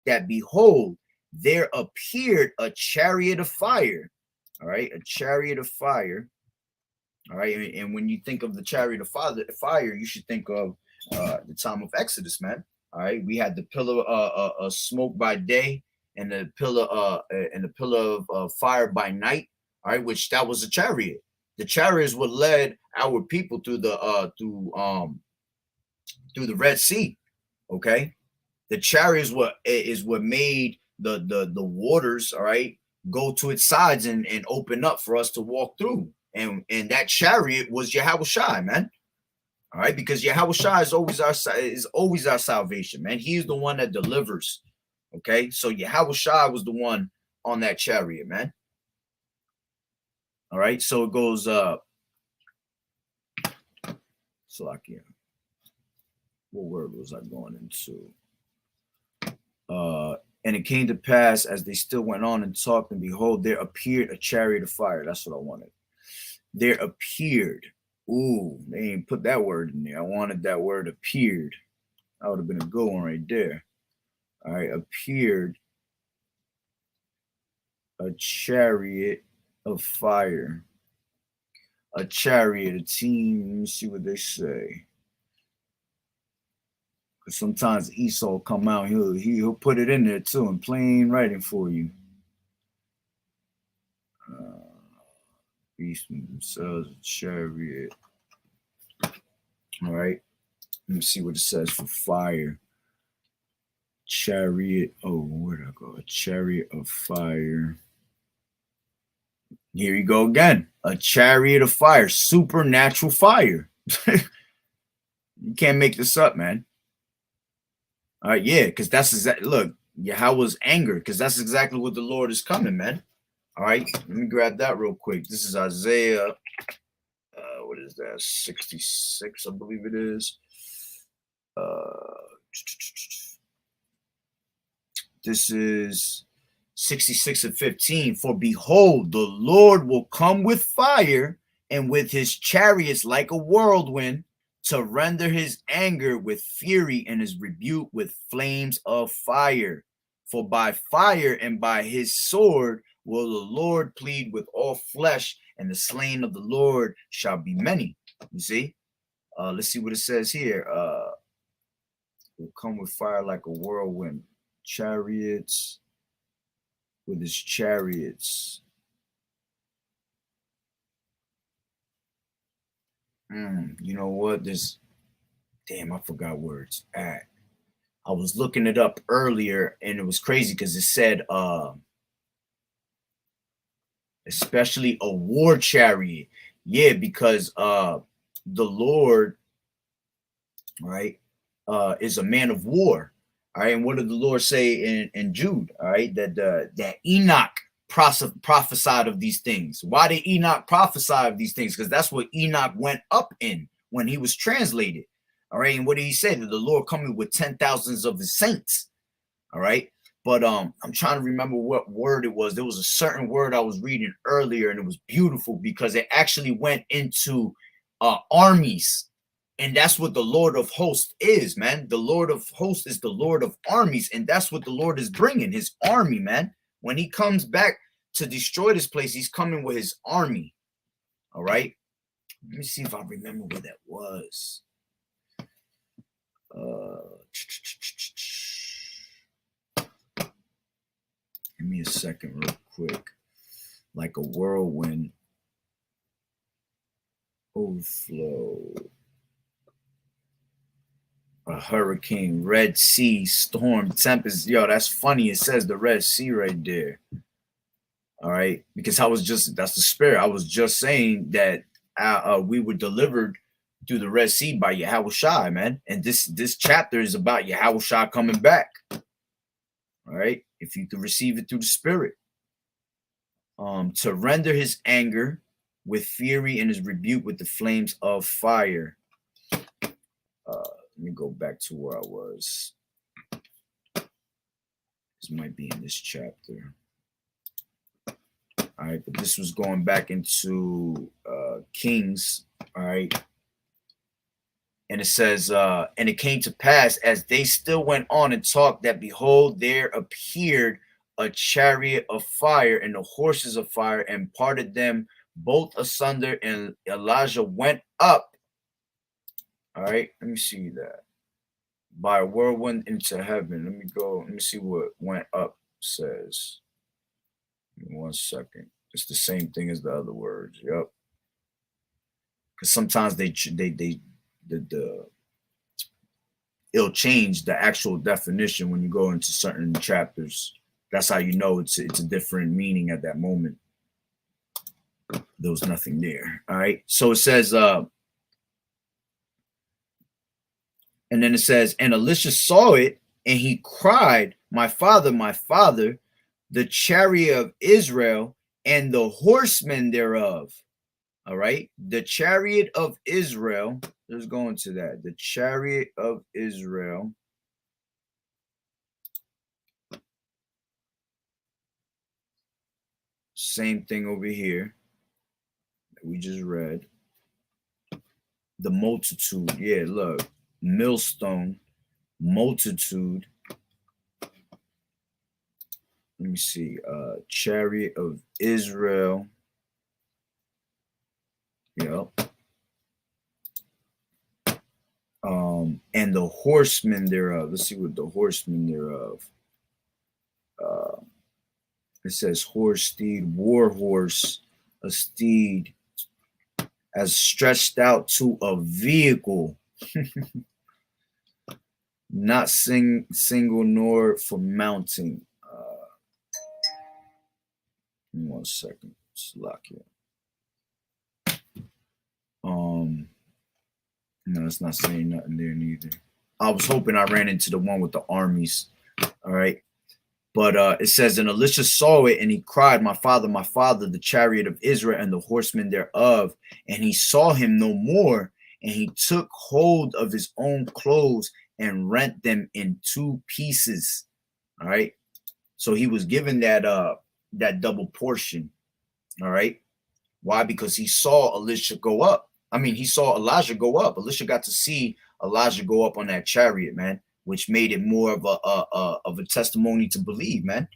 that behold, there appeared a chariot of fire. All right, a chariot of fire. All right, and when you think of the chariot of fire, you should think of the time of Exodus, man. All right, we had the pillar of smoke by day, and the pillar of fire by night. All right, which that was a chariot. The chariots would led our people through the Red Sea. Okay, the chariots is what made the waters, all right, go to its sides and open up for us to walk through. And that chariot was Yahweh Shai, man. All right, because Yahweh Shai is always our salvation, man. He's the one that delivers. Okay, so Yahweh Shai was the one on that chariot, man. All right, so it goes Salakia. What word was I going into? And it came to pass, as they still went on and talked, and behold, there appeared a chariot of fire. That's what I wanted. There appeared. Ooh, they ain't put that word in there. I wanted that word appeared. That would have been a good one right there. All right, appeared a chariot of fire. A chariot, a team. Let me see what they say. Because sometimes Esau come out, he'll put it in there too in plain writing for you. Beast themselves, a chariot. All right. Let me see what it says for fire. Chariot. Oh, where'd I go? A chariot of fire. Here you go again. A chariot of fire. Supernatural fire. You can't make this up, man. All right, yeah, because that's exactly, look, Yahweh's anger, because that's exactly what the Lord is coming, man. All right, let me grab that real quick. This is Isaiah, what is that, 66, I believe it is. This is 66 and 15. For behold, the Lord will come with fire and with his chariots like a whirlwind, to render his anger with fury and his rebuke with flames of fire. For by fire and by his sword will the Lord plead with all flesh, and the slain of the Lord shall be many. You see? Let's see what it says here. Will come with fire like a whirlwind. Chariots, with his chariots. You know what? Damn, I forgot where it's at. I was looking it up earlier and it was crazy because it said especially a war chariot. Yeah, because the Lord, right, is a man of war. All right, and what did the Lord say in Jude? All right, that Enoch prophesied of these things. Why did Enoch prophesy of these things? Because that's what Enoch went up in when he was translated. All right, and what did he say? That the Lord coming with 10,000s of his saints. All right, but I'm trying to remember what word it was. There was a certain word I was reading earlier, and it was beautiful because it actually went into armies. And that's what the Lord of hosts is, man. The Lord of hosts is the Lord of armies. And that's what the Lord is bringing, his army, man. When he comes back to destroy this place, he's coming with his army. All right. Let me see if I remember where that was. Give me a second real quick. Like a whirlwind. Overflow. A hurricane, Red Sea, storm, tempest. Yo, that's funny. It says the Red Sea right there. All right. Because that's the spirit. I was just saying that we were delivered through the Red Sea by Yahweh Shai, man. And this chapter is about Yahweh Shai coming back. All right. If you can receive it through the spirit. To render his anger with fury and his rebuke with the flames of fire. Let me go back to where I was. This might be in this chapter. All right, but this was going back into Kings. All right. And it says, and it came to pass as they still went on and talked that behold, there appeared a chariot of fire and the horses of fire and parted them both asunder, and Elijah went up. All right, let me see that. By a whirlwind into heaven. Let me see what went up says. 1 second. It's the same thing as the other words. Yep. Because sometimes it'll change the actual definition when you go into certain chapters. That's how you know it's a different meaning at that moment. There was nothing there. All right. So it says, and then it says, and Elisha saw it, and he cried, my father, the chariot of Israel and the horsemen thereof. All right. The chariot of Israel. Let's go into that. The chariot of Israel. Same thing over here that we just read. The multitude. Yeah, look. Millstone. Multitude. Let let me see. Chariot of Israel. Yep. And the horsemen thereof. Let's see what the horsemen thereof. It says horse, steed, war horse, a steed as stretched out to a vehicle, not single nor for mounting. 1 second. Lock here. No, it's not saying nothing there neither. I was hoping I ran into the one with the armies. All right. But it says, and Elisha saw it, and he cried, my father, the chariot of Israel and the horsemen thereof. And he saw him no more, and he took hold of his own clothes and rent them in 2 pieces. All right. So he was given that double portion. All right. Why? Because he saw Elisha go up. I mean, he saw Elijah go up. Elisha got to see Elijah go up on that chariot, man, which made it more of a testimony to believe, man.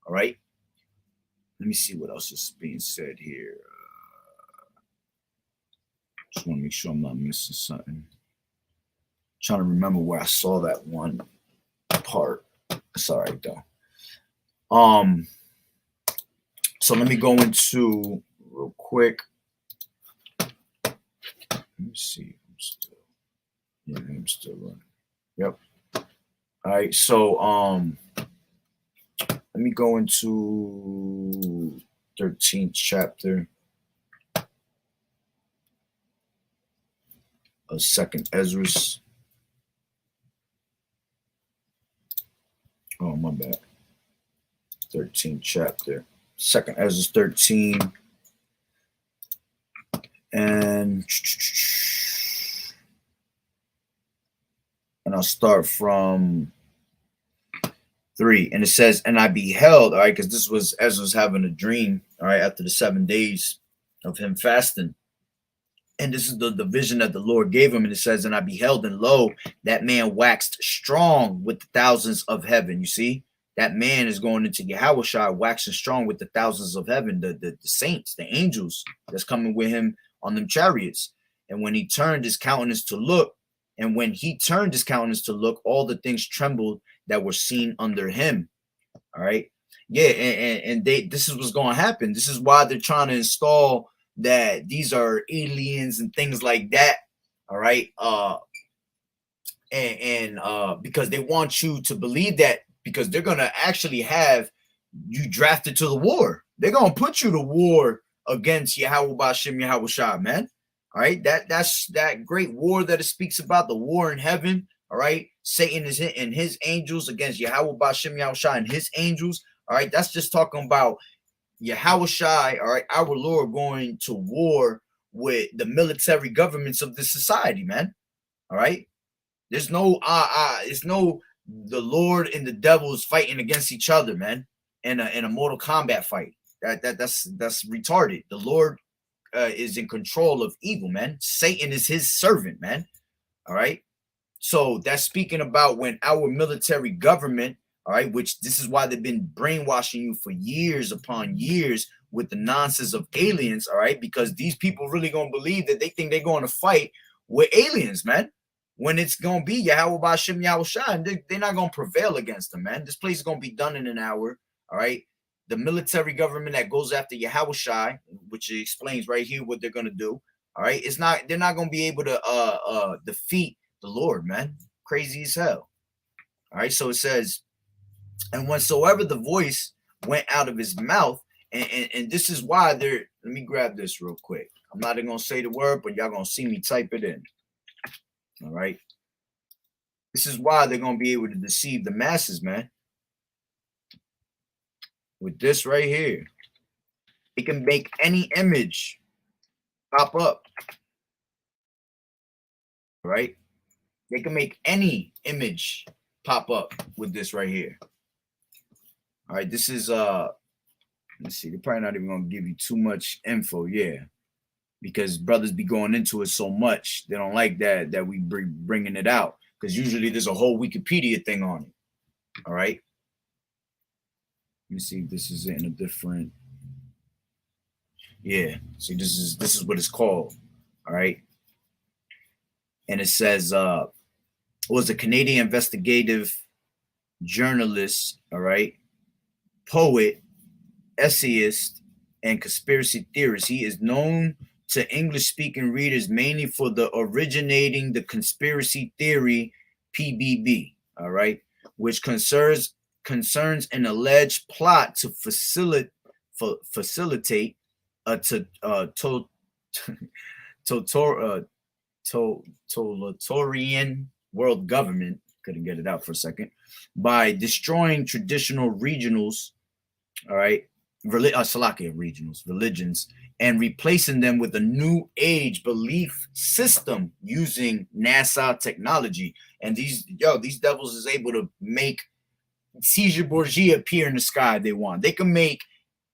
All right. Let me see what else is being said here. Just want to make sure I'm not missing something. Trying to remember where I saw that one part. It's all right though. So let me go into real quick. Let me see. I'm still running. Yep. All right. So let me go into 13th chapter of 2nd Ezra. Oh, my bad. 13th chapter. 2nd Ezra 13. And I'll start from 3. And it says, and I beheld, all right, because this was Ezra's having a dream, all right, after the 7 days of him fasting. And this is the vision that the Lord gave him. And it says, and I beheld, and lo, that man waxed strong with the thousands of heaven. You see, that man is going into Yahushua, waxing strong with the thousands of heaven, the saints, the angels that's coming with him on them chariots. And when he turned his countenance to look, all the things trembled that were seen under him. All right. Yeah. And this is what's going to happen. This is why they're trying to install that these are aliens and things like that. All right. Because they want you to believe that, because they're going to actually have you drafted to the war. They're going to put you to war against Yahweh Bashim Yahushua, man. All right. That's that great war that it speaks about, the war in heaven. All right. Satan is and his angels against Yahweh Bashim Yahushua and his angels. All right. That's just talking about Yahushua, all right, our Lord, going to war with the military governments of this society, man. All right. There's no it's no the Lord and the devil is fighting against each other, man, in a Mortal Kombat fight. That's retarded. The Lord is in control of evil, man. Satan is his servant, man. All right. So that's speaking about when our military government, all right, which this is why they've been brainwashing you for years upon years with the nonsense of aliens, all right, because these people really going to believe that they think they're going to fight with aliens, man, when it's going to be Yahweh Bashim Yahushua, and they're not going to prevail against them, man. This place is going to be done in an hour, all right. The military government that goes after Yahushua, which explains right here what they're going to do, all right, they're not going to be able to defeat the Lord, man. Crazy as hell. All right, so it says, and whensoever the voice went out of his mouth, and this is why let me grab this real quick. I'm not even gonna say the word, but y'all gonna see me type it in. All right. This is why they're gonna be able to deceive the masses, man. With this right here, it can make any image pop up. All right. They can make any image pop up with this right here. All right, this is let's see, they're probably not even gonna give you too much info, yeah, because brothers be going into it so much. They don't like that we bringing it out, because usually there's a whole Wikipedia thing on it. All right. Let me see if this is in a different. Yeah. See, this is what it's called. All right. And it says was a Canadian investigative journalist, all right, poet, essayist, and conspiracy theorist. He is known to English speaking readers mainly for the originating the conspiracy theory PBB, all right, which concerns an alleged plot to facilitate a to, totalitarian world government, couldn't get it out for a second, by destroying traditional regionals, all right, Salakia regionals, religions, and replacing them with a new age belief system using NASA technology. And these devils is able to make Caesar Borgia appear in the sky if they want. They can make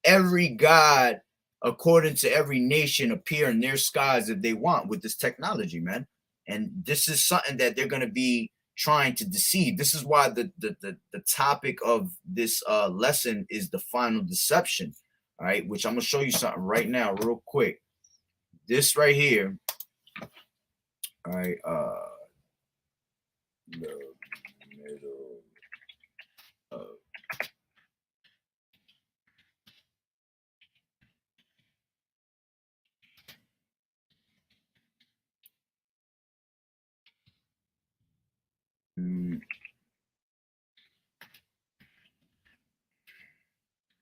every god according to every nation appear in their skies if they want with this technology, man. And this is something that they're going to be trying to deceive. This is why the topic of this lesson is the final deception, all right, which I'm going to show you something right now real quick. This right here, all right, the middle of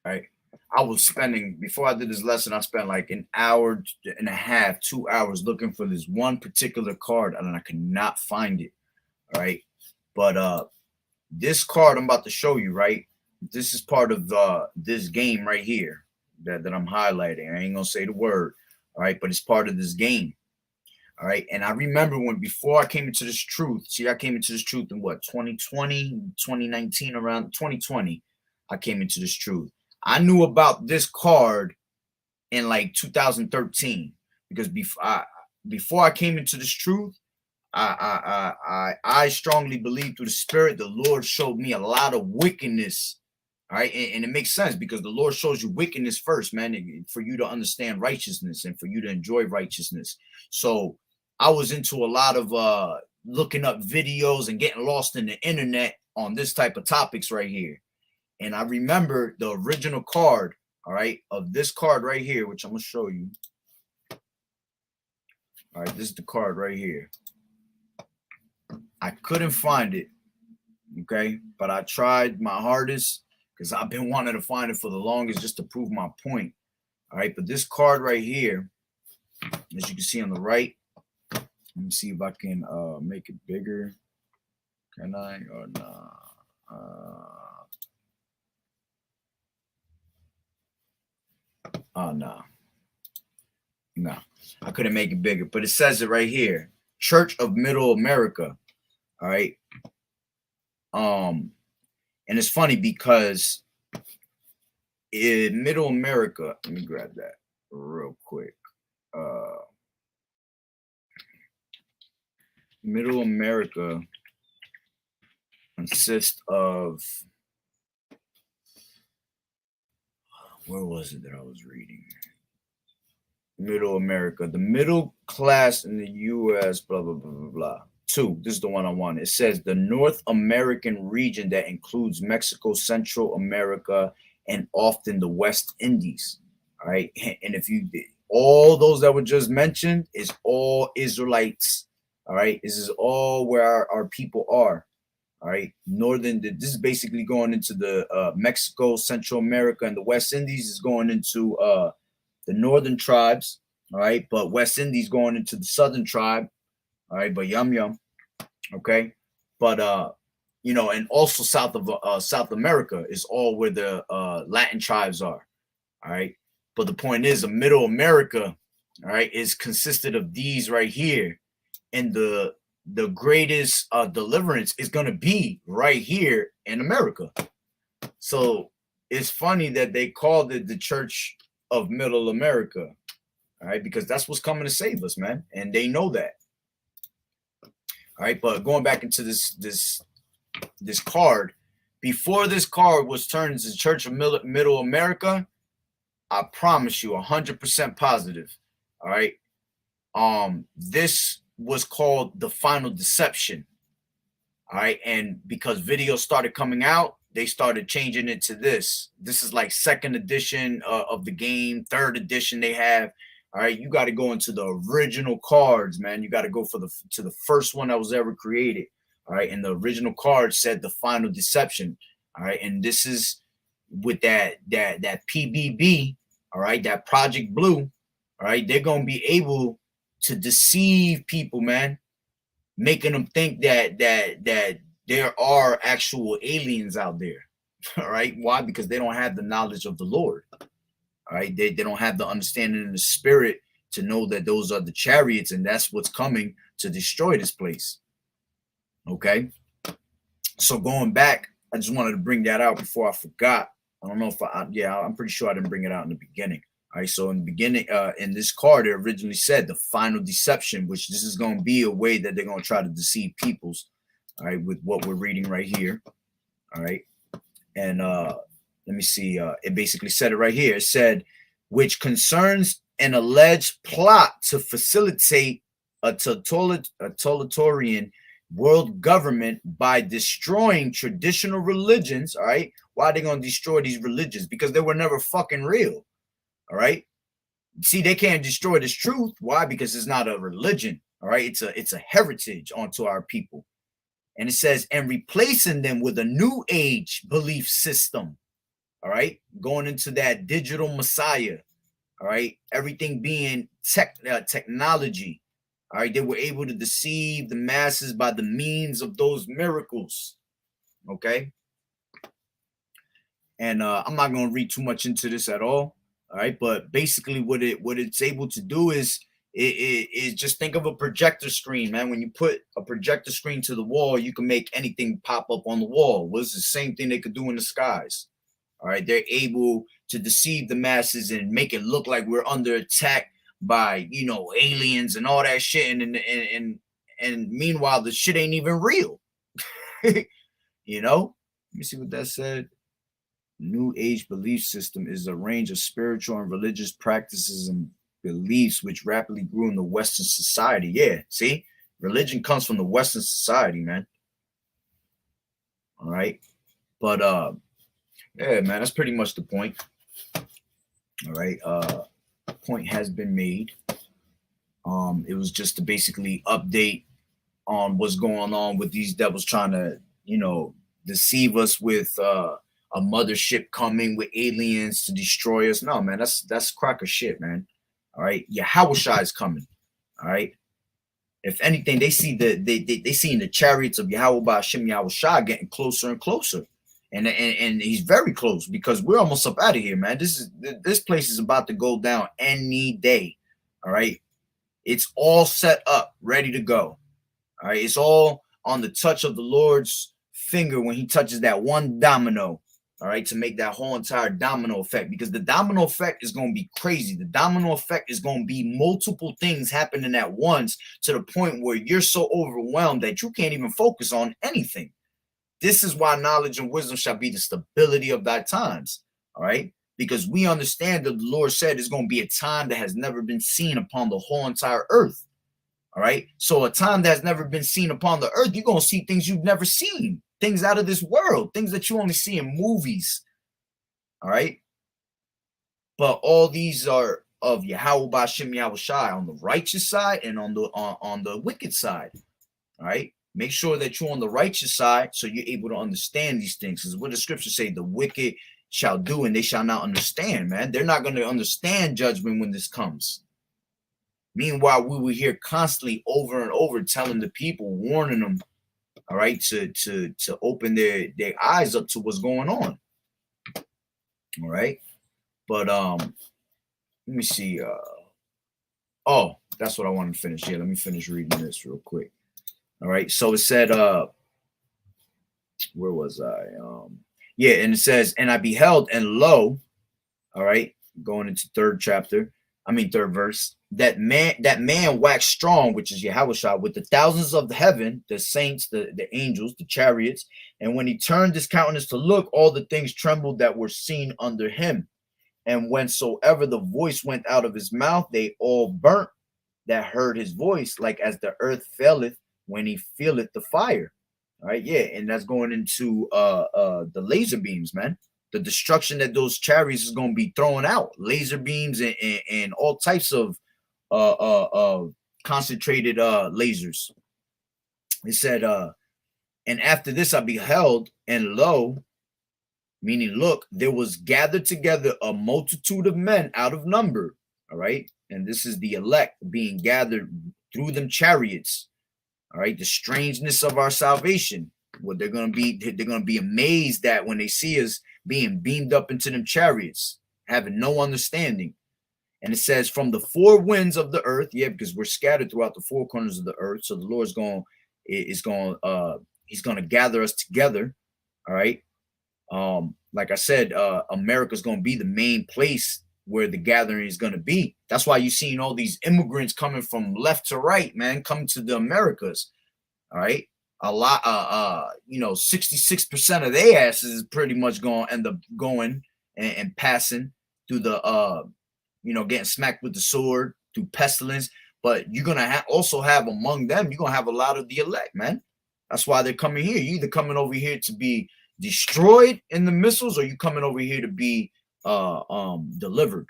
right. I was spending before I did this lesson. I spent like an hour and a half, 2 hours looking for this one particular card, and I could not find it. All right, but this card I'm about to show you, right? This is part of this game right here that I'm highlighting. I ain't gonna say the word, all right, but it's part of this game. All right. And I remember when before I came into this truth, see, I came into this truth in what 2020, 2019, around 2020, I came into this truth. I knew about this card in like 2013 because before I came into this truth, I strongly believe through the spirit the Lord showed me a lot of wickedness. All right, and it makes sense because the Lord shows you wickedness first, man, for you to understand righteousness and for you to enjoy righteousness. So I was into a lot of looking up videos and getting lost in the internet on this type of topics right here. And I remember the original card, all right, of this card right here, which I'm gonna show you. All right, this is the card right here. I couldn't find it, okay, but I tried my hardest because I've been wanting to find it for the longest just to prove my point. All right, but this card right here, as you can see on the right, let me see if I can make it bigger. Can I or not? Oh no, no, I couldn't make it bigger, but it says it right here. Church of Middle America. All right. And it's funny because in Middle America, let me grab that real quick. Middle America consists of, where was it that I was reading? Middle America, the middle class in the U.S., blah, blah, blah, blah, blah. Two, this is the one I want. It says the North American region that includes Mexico, Central America, and often the West Indies. All right. And if you did, all those that were just mentioned is all Israelites. All right. This is all where our people are. All right. This is basically going into the Mexico, Central America, and the West Indies is going into the northern tribes. All right. But West Indies going into the southern tribe. All right. But yum. Okay. But and also south of South America is all where the Latin tribes are. All right. But the point is, Middle America, all right, is consisted of these right here. And the greatest deliverance is going to be right here in America. So it's funny that they called it the Church of Middle America. All right. Because that's what's coming to save us, man. And they know that. All right. But going back into this card, before this card was turned into Church of Middle America, I promise you 100% positive. All right. This was called The Final Deception. All right. And because videos started coming out, they started changing it to this. This is like second edition of the game, third edition they have. All right. You got to go into the original cards, man. You got to go for to the first one that was ever created. All right. And the original card said The Final Deception. All right. And this is with that PBB. All right. That Project Blue. All right. They're going to be able to deceive people, man, making them think that there are actual aliens out there. All right. Why? Because they don't have the knowledge of the Lord. All right. They don't have the understanding in the spirit to know that those are the chariots and that's what's coming to destroy this place. Okay. So going back, I just wanted to bring that out before I forgot. I don't know if I'm pretty sure I didn't bring it out in the beginning. All right. So in the beginning, in this card, it originally said The Final Deception, which this is going to be a way that they're going to try to deceive peoples. All right. With what we're reading right here. All right. And let me see. It basically said it right here. It said, which concerns an alleged plot to facilitate a totalitarian world government by destroying traditional religions. All right. Why are they going to destroy these religions? Because they were never fucking real. All right. See, they can't destroy this truth. Why? Because it's not a religion. All right. It's a heritage onto our people. And it says, and replacing them with a new age belief system. All right. Going into that digital messiah. All right. Everything being technology. All right. They were able to deceive the masses by the means of those miracles. Okay. And I'm not going to read too much into this at all. All right. But basically what it's able to do is it just think of a projector screen, man. When you put a projector screen to the wall, you can make anything pop up on the wall. Well, it's the same thing they could do in the skies. All right. They're able to deceive the masses and make it look like we're under attack by, aliens and all that shit. And meanwhile, the shit ain't even real. Let me see what that said. New Age belief system is a range of spiritual and religious practices and beliefs which rapidly grew in the Western society. Yeah, see, religion comes from the Western society, man. All right, but yeah, man, that's pretty much the point. All right, point has been made. It was just to basically update on what's going on with these devils trying to, deceive us with a mothership coming with aliens to destroy us. No, man, that's cracker shit, man. All right, Yahushua is coming. All right. If anything, they see they see in the chariots of Yahweh Hashem Yahushua getting closer and closer, and he's very close because we're almost up out of here, man. This place is about to go down any day. All right, it's all set up, ready to go. All right, it's all on the touch of the Lord's finger when He touches that one domino. All right, to make that whole entire domino effect, because the domino effect is going to be crazy. The domino effect is going to be multiple things happening at once to the point where you're so overwhelmed that you can't even focus on anything. This is why knowledge and wisdom shall be the stability of thy times. All right, because we understand that the Lord said it's going to be a time that has never been seen upon the whole entire earth. All right, so a time that's never been seen upon the earth, you're going to see things you've never seen. Things out of this world, things that you only see in movies. All right. But all these are of Yahweh Bashem Yahushai on the righteous side and on the wicked side. All right. Make sure that you're on the righteous side so you're able to understand these things. Because what the scriptures say, the wicked shall do and they shall not understand, man. They're not going to understand judgment when this comes. Meanwhile, we will hear constantly over and over telling the people, warning them, all right, to open their eyes up to what's going on. All right. But let me see. Oh, that's what I wanted to finish. Yeah, let me finish reading this real quick. All right. So it said, where was I? Yeah, and it says, and I beheld, and lo, all right, going into third chapter, I mean, third verse. That man waxed strong, which is Yahushua, with the thousands of the heaven, the saints, the angels, the chariots. And when he turned his countenance to look, all the things trembled that were seen under him. And whensoever the voice went out of his mouth, they all burnt that heard his voice, like as the earth faileth when he feeleth the fire. All right, yeah, and that's going into the laser beams, man. The destruction that those chariots is going to be throwing out, laser beams and all types of concentrated lasers. It said, and after this I beheld, and lo, meaning look, there was gathered together a multitude of men out of number. All right, and this is the elect being gathered through them chariots. All right, the strangeness of our salvation. What they're gonna be amazed at when they see us being beamed up into them chariots, having no understanding. And it says, from the four winds of the earth, yeah, because we're scattered throughout the four corners of the earth. So the Lord's he's gonna gather us together. All right. Like I said, America's gonna be the main place where the gathering is gonna be. That's why you're seeing all these immigrants coming from left to right, man, coming to the Americas. All right. A lot, 66% of their asses is pretty much going to end up going and passing through the, getting smacked with the sword through pestilence. But you're going to also have among them, you're going to have a lot of the elect, man. That's why they're coming here. You're either coming over here to be destroyed in the missiles, or you coming over here to be delivered.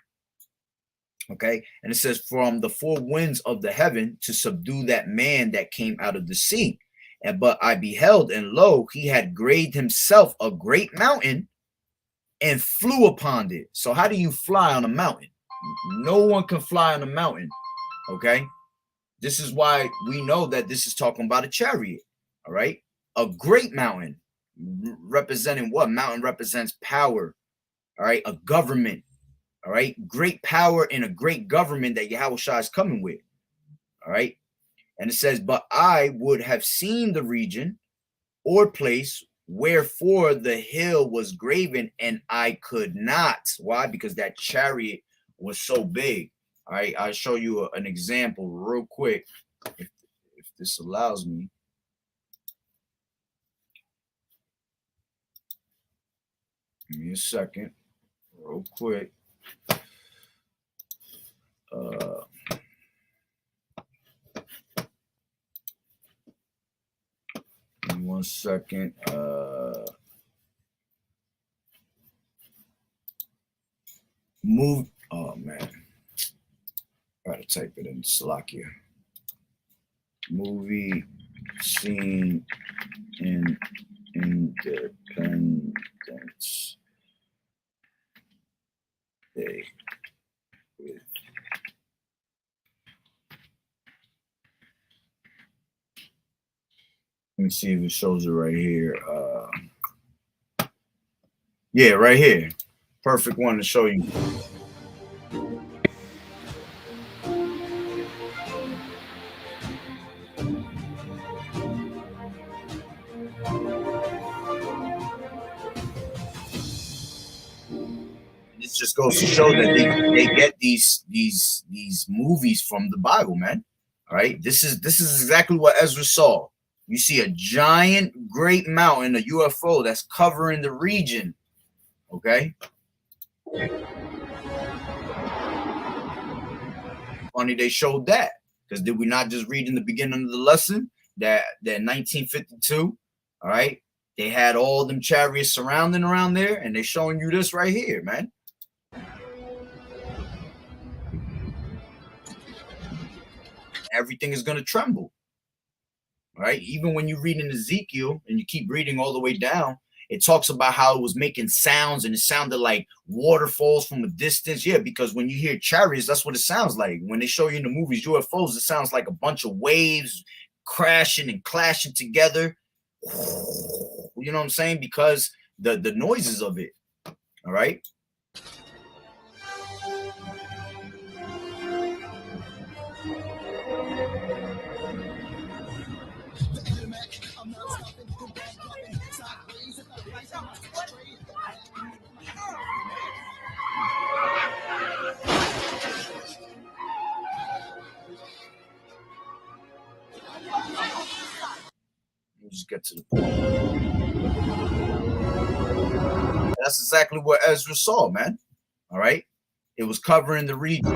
Okay, and it says, from the four winds of the heaven to subdue that man that came out of the sea. And but I beheld, and lo, he had graved himself a great mountain and flew upon it. So how do you fly on a mountain? No one can fly on a mountain. Okay, this is why we know that this is talking about a chariot. All right, a great mountain representing what? Mountain represents power. All right, a government. All right, great power in a great government that Yahushua is coming with. All right, and it says, but I would have seen the region or place wherefore the hill was graven, and I could not. Why? Because that chariot was so big. All right, I'll show you an example real quick, if this allows me. Give me a second, real quick. Give me 1 second. Move. Oh man, gotta type it in Slack here. Movie scene in Independence Day. Let me see if it shows it right here. Yeah, right here. Perfect one to show you. This just goes to show that they get these movies from the Bible, man. All right. This is exactly what Ezra saw. You see a giant, great mountain, a UFO that's covering the region. Okay. Funny they showed that, because did we not just read in the beginning of the lesson that 1952? All right. They had all them chariots surrounding around there, and they're showing you this right here, man. Everything is going to tremble. Right? Even when you read in Ezekiel and you keep reading all the way down, it talks about how it was making sounds, and it sounded like waterfalls from a distance. Yeah, because when you hear chariots, that's what it sounds like. When they show you in the movies UFOs, it sounds like a bunch of waves crashing and clashing together. You know what I'm saying? Because the noises of it. All right. just get to the point. That's exactly what Ezra saw, man. All right. It was covering the region.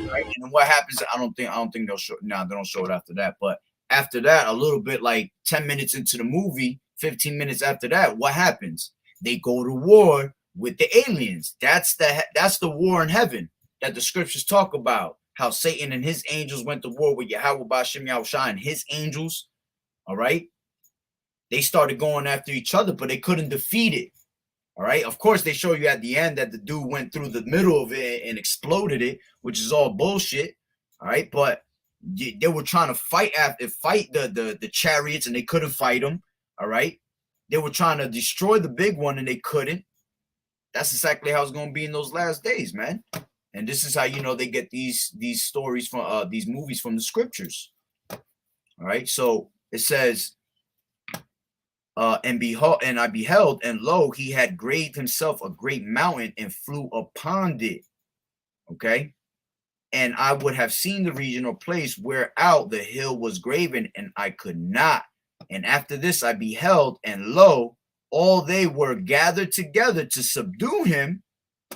Right? And then what happens? I don't think they'll show. No, they don't show it after that. But after that, a little bit like 10 minutes into the movie, 15 minutes after that, what happens? They go to war with the aliens. That's the war in heaven that the scriptures talk about. How Satan and his angels went to war with Yahweh Bashim Yahushua and his angels. All right. They started going after each other, but they couldn't defeat it. All right. Of course, they show you at the end that the dude went through the middle of it and exploded it, which is all bullshit. All right. But they were trying to fight the chariots and they couldn't fight them. All right. They were trying to destroy the big one and they couldn't. That's exactly how it's going to be in those last days, man. And this is how, you know, they get these stories from these movies from the scriptures. All right. So it says, and I beheld, and lo, he had graved himself a great mountain and flew upon it. Okay. And I would have seen the region or place whereout the hill was graven, and I could not. And after this I beheld, and lo, all they were gathered together to subdue him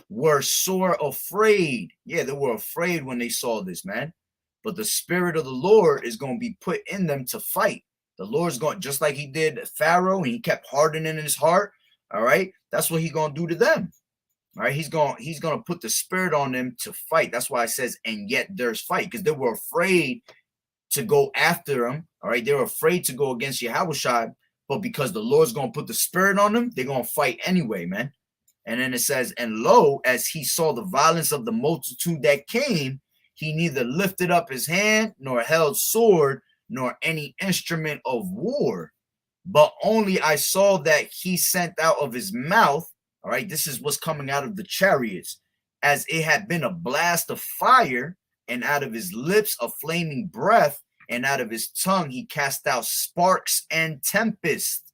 were sore afraid. Yeah, they were afraid when they saw this, man. But the Spirit of the Lord is going to be put in them to fight. The Lord's going, just like he did Pharaoh, and he kept hardening in his heart. All right. That's what he's going to do to them. All right. He's going to put the Spirit on them to fight. That's why it says, and yet there's fight, because they were afraid to go after him. All right. They were afraid to go against Yahushua, but because the Lord's going to put the Spirit on them, they're going to fight anyway, man. And then it says, and lo, as he saw the violence of the multitude that came, he neither lifted up his hand, nor held sword, nor any instrument of war, but only I saw that he sent out of his mouth, all right, this is what's coming out of the chariots, as it had been a blast of fire, and out of his lips a flaming breath, and out of his tongue he cast out sparks and tempest.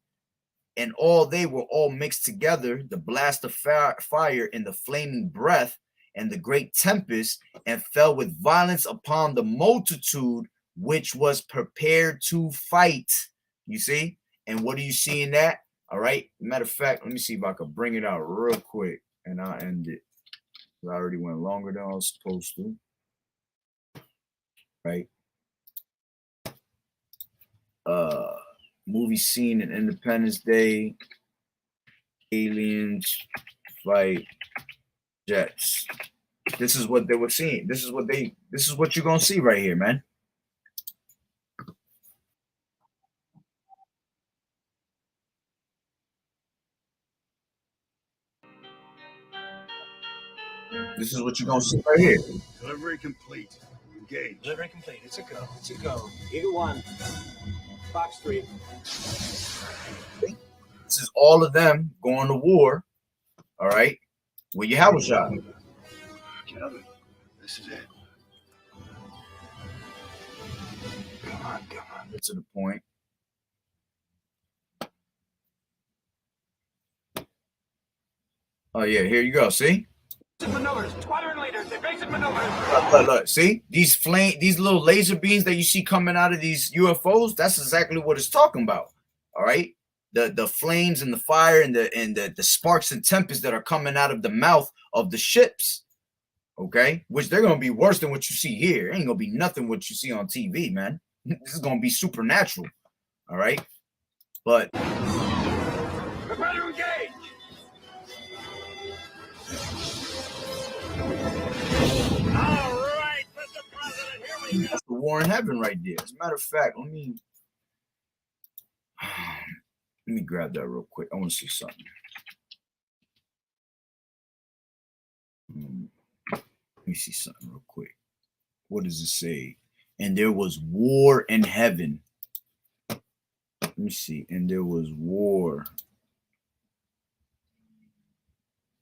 And all they were all mixed together, the blast of fire and the flaming breath and the great tempest, and fell with violence upon the multitude which was prepared to fight. You see? And what do you see in that? All right. Matter of fact, let me see if I can bring it out real quick and I'll end it. I already went longer than I was supposed to. Right. Movie scene in Independence Day. Aliens fight jets. This is what they were seeing. This is what you're gonna see right here, man. This is what you're gonna see right here. Delivery complete. Engage. Delivery complete. It's a go. It's a go. Eagle 1. Fox 3. This is all of them going to war. All right. With Yahushua. Kevin, this is it. Come on. Get to the point. Oh yeah, here you go. See? Maneuvers. Squadron leaders. Evasive maneuvers. Look. See these little laser beams that you see coming out of these UFOs. That's exactly what it's talking about. All right. The flames and the fire and the sparks and tempests that are coming out of the mouth of the ships. Okay, which they're gonna be worse than what you see here. It ain't gonna be nothing what you see on TV, man. This is gonna be supernatural. All right, but Prepare to engage. All right, Mr. President, here we go. That's the war in heaven right there. As a matter of fact, let me grab that real quick. I want to see something. Let me see something real quick. What does it say? And there was war in heaven. Let me see. And there was war.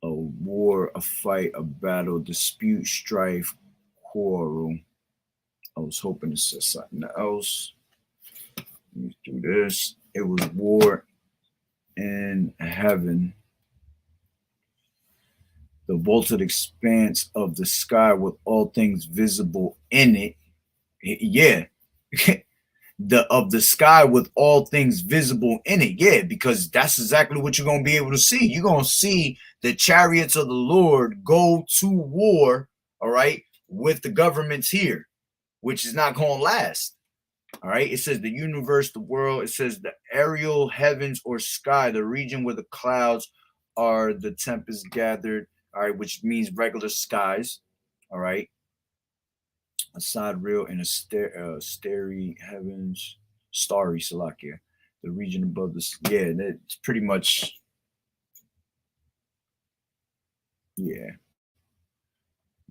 A war, a fight, a battle, dispute, strife, quarrel. I was hoping to say something else. Let me do this. It was war in heaven. The vaulted expanse of the sky with all things visible in it. Yeah, the sky with all things visible in it. Yeah, because that's exactly what you're gonna be able to see. You're gonna see the chariots of the Lord go to war, all right, with the governments here, which is not gonna last. All right, it says the universe, the world, it says the aerial heavens or sky, the region where the clouds are the tempest gathered, all right, which means regular skies, all right. A side real and a starry heavens, starry Salakia, the region above the, yeah, that's pretty much, yeah,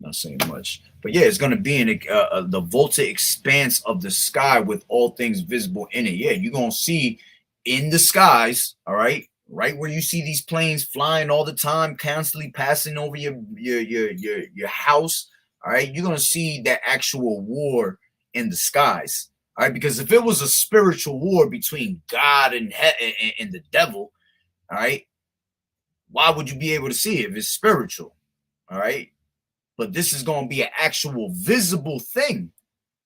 not saying much, but yeah, it's gonna be in the volta expanse of the sky with all things visible in it. Yeah, you're gonna see in the skies, all right, right where you see these planes flying all the time, constantly passing over your house. All right, you're gonna see that actual war in the skies. All right, because if it was a spiritual war between God and the devil, all right, why would you be able to see it if it's spiritual? All right, but this is going to be an actual visible thing.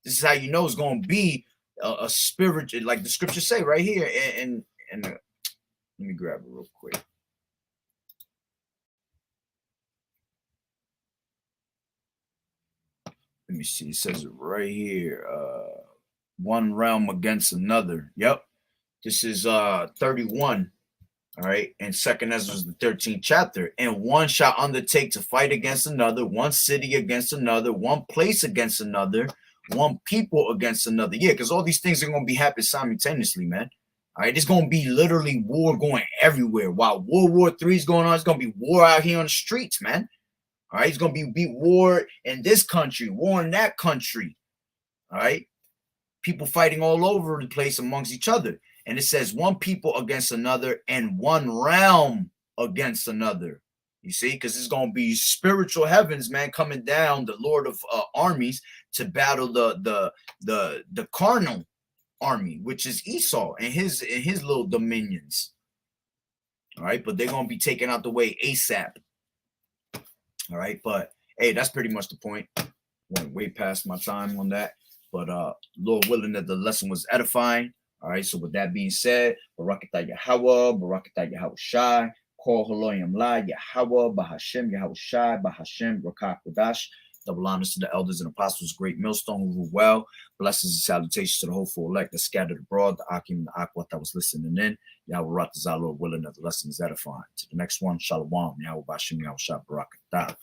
This is how you know it's going to be a spirit, like the scriptures say right here. And let me grab it real quick. Let me see. It says it right here. One realm against another. Yep. This is 31. All right. And second Ezra is the 13th chapter. And one shall undertake to fight against another, one city against another, one place against another, one people against another. Yeah, because all these things are going to be happening simultaneously, man. All right. It's going to be literally war going everywhere. While World War III is going on, it's going to be war out here on the streets, man. All right. It's going to be war in this country, war in that country. All right. People fighting all over the place amongst each other. And it says one people against another and one realm against another. You see, because it's going to be spiritual heavens, man, coming down, the Lord of armies, to battle the carnal army, which is Esau and his little dominions. All right, but they're going to be taken out the way ASAP. All right, but hey, that's pretty much the point. Went way past my time on that, but Lord willing that the lesson was edifying. All right, so with that being said, Barakatah Yahweh, Barakatah Yahweh Shai, Kol Haloyam La, Yahweh, Bahashem, Yahweh Shai, Bahashem, Rakak Wadash. Double honors to the elders and apostles, great millstone who rule well. Blessings and salutations to the hopeful elect that scattered abroad, the Akim and the Akwat that was listening in. Yahweh Ratazah, Lord willing that the lesson is edifying. To the next one, Shalom, Yahweh Bahashem, Yahweh Shai, Barakatah.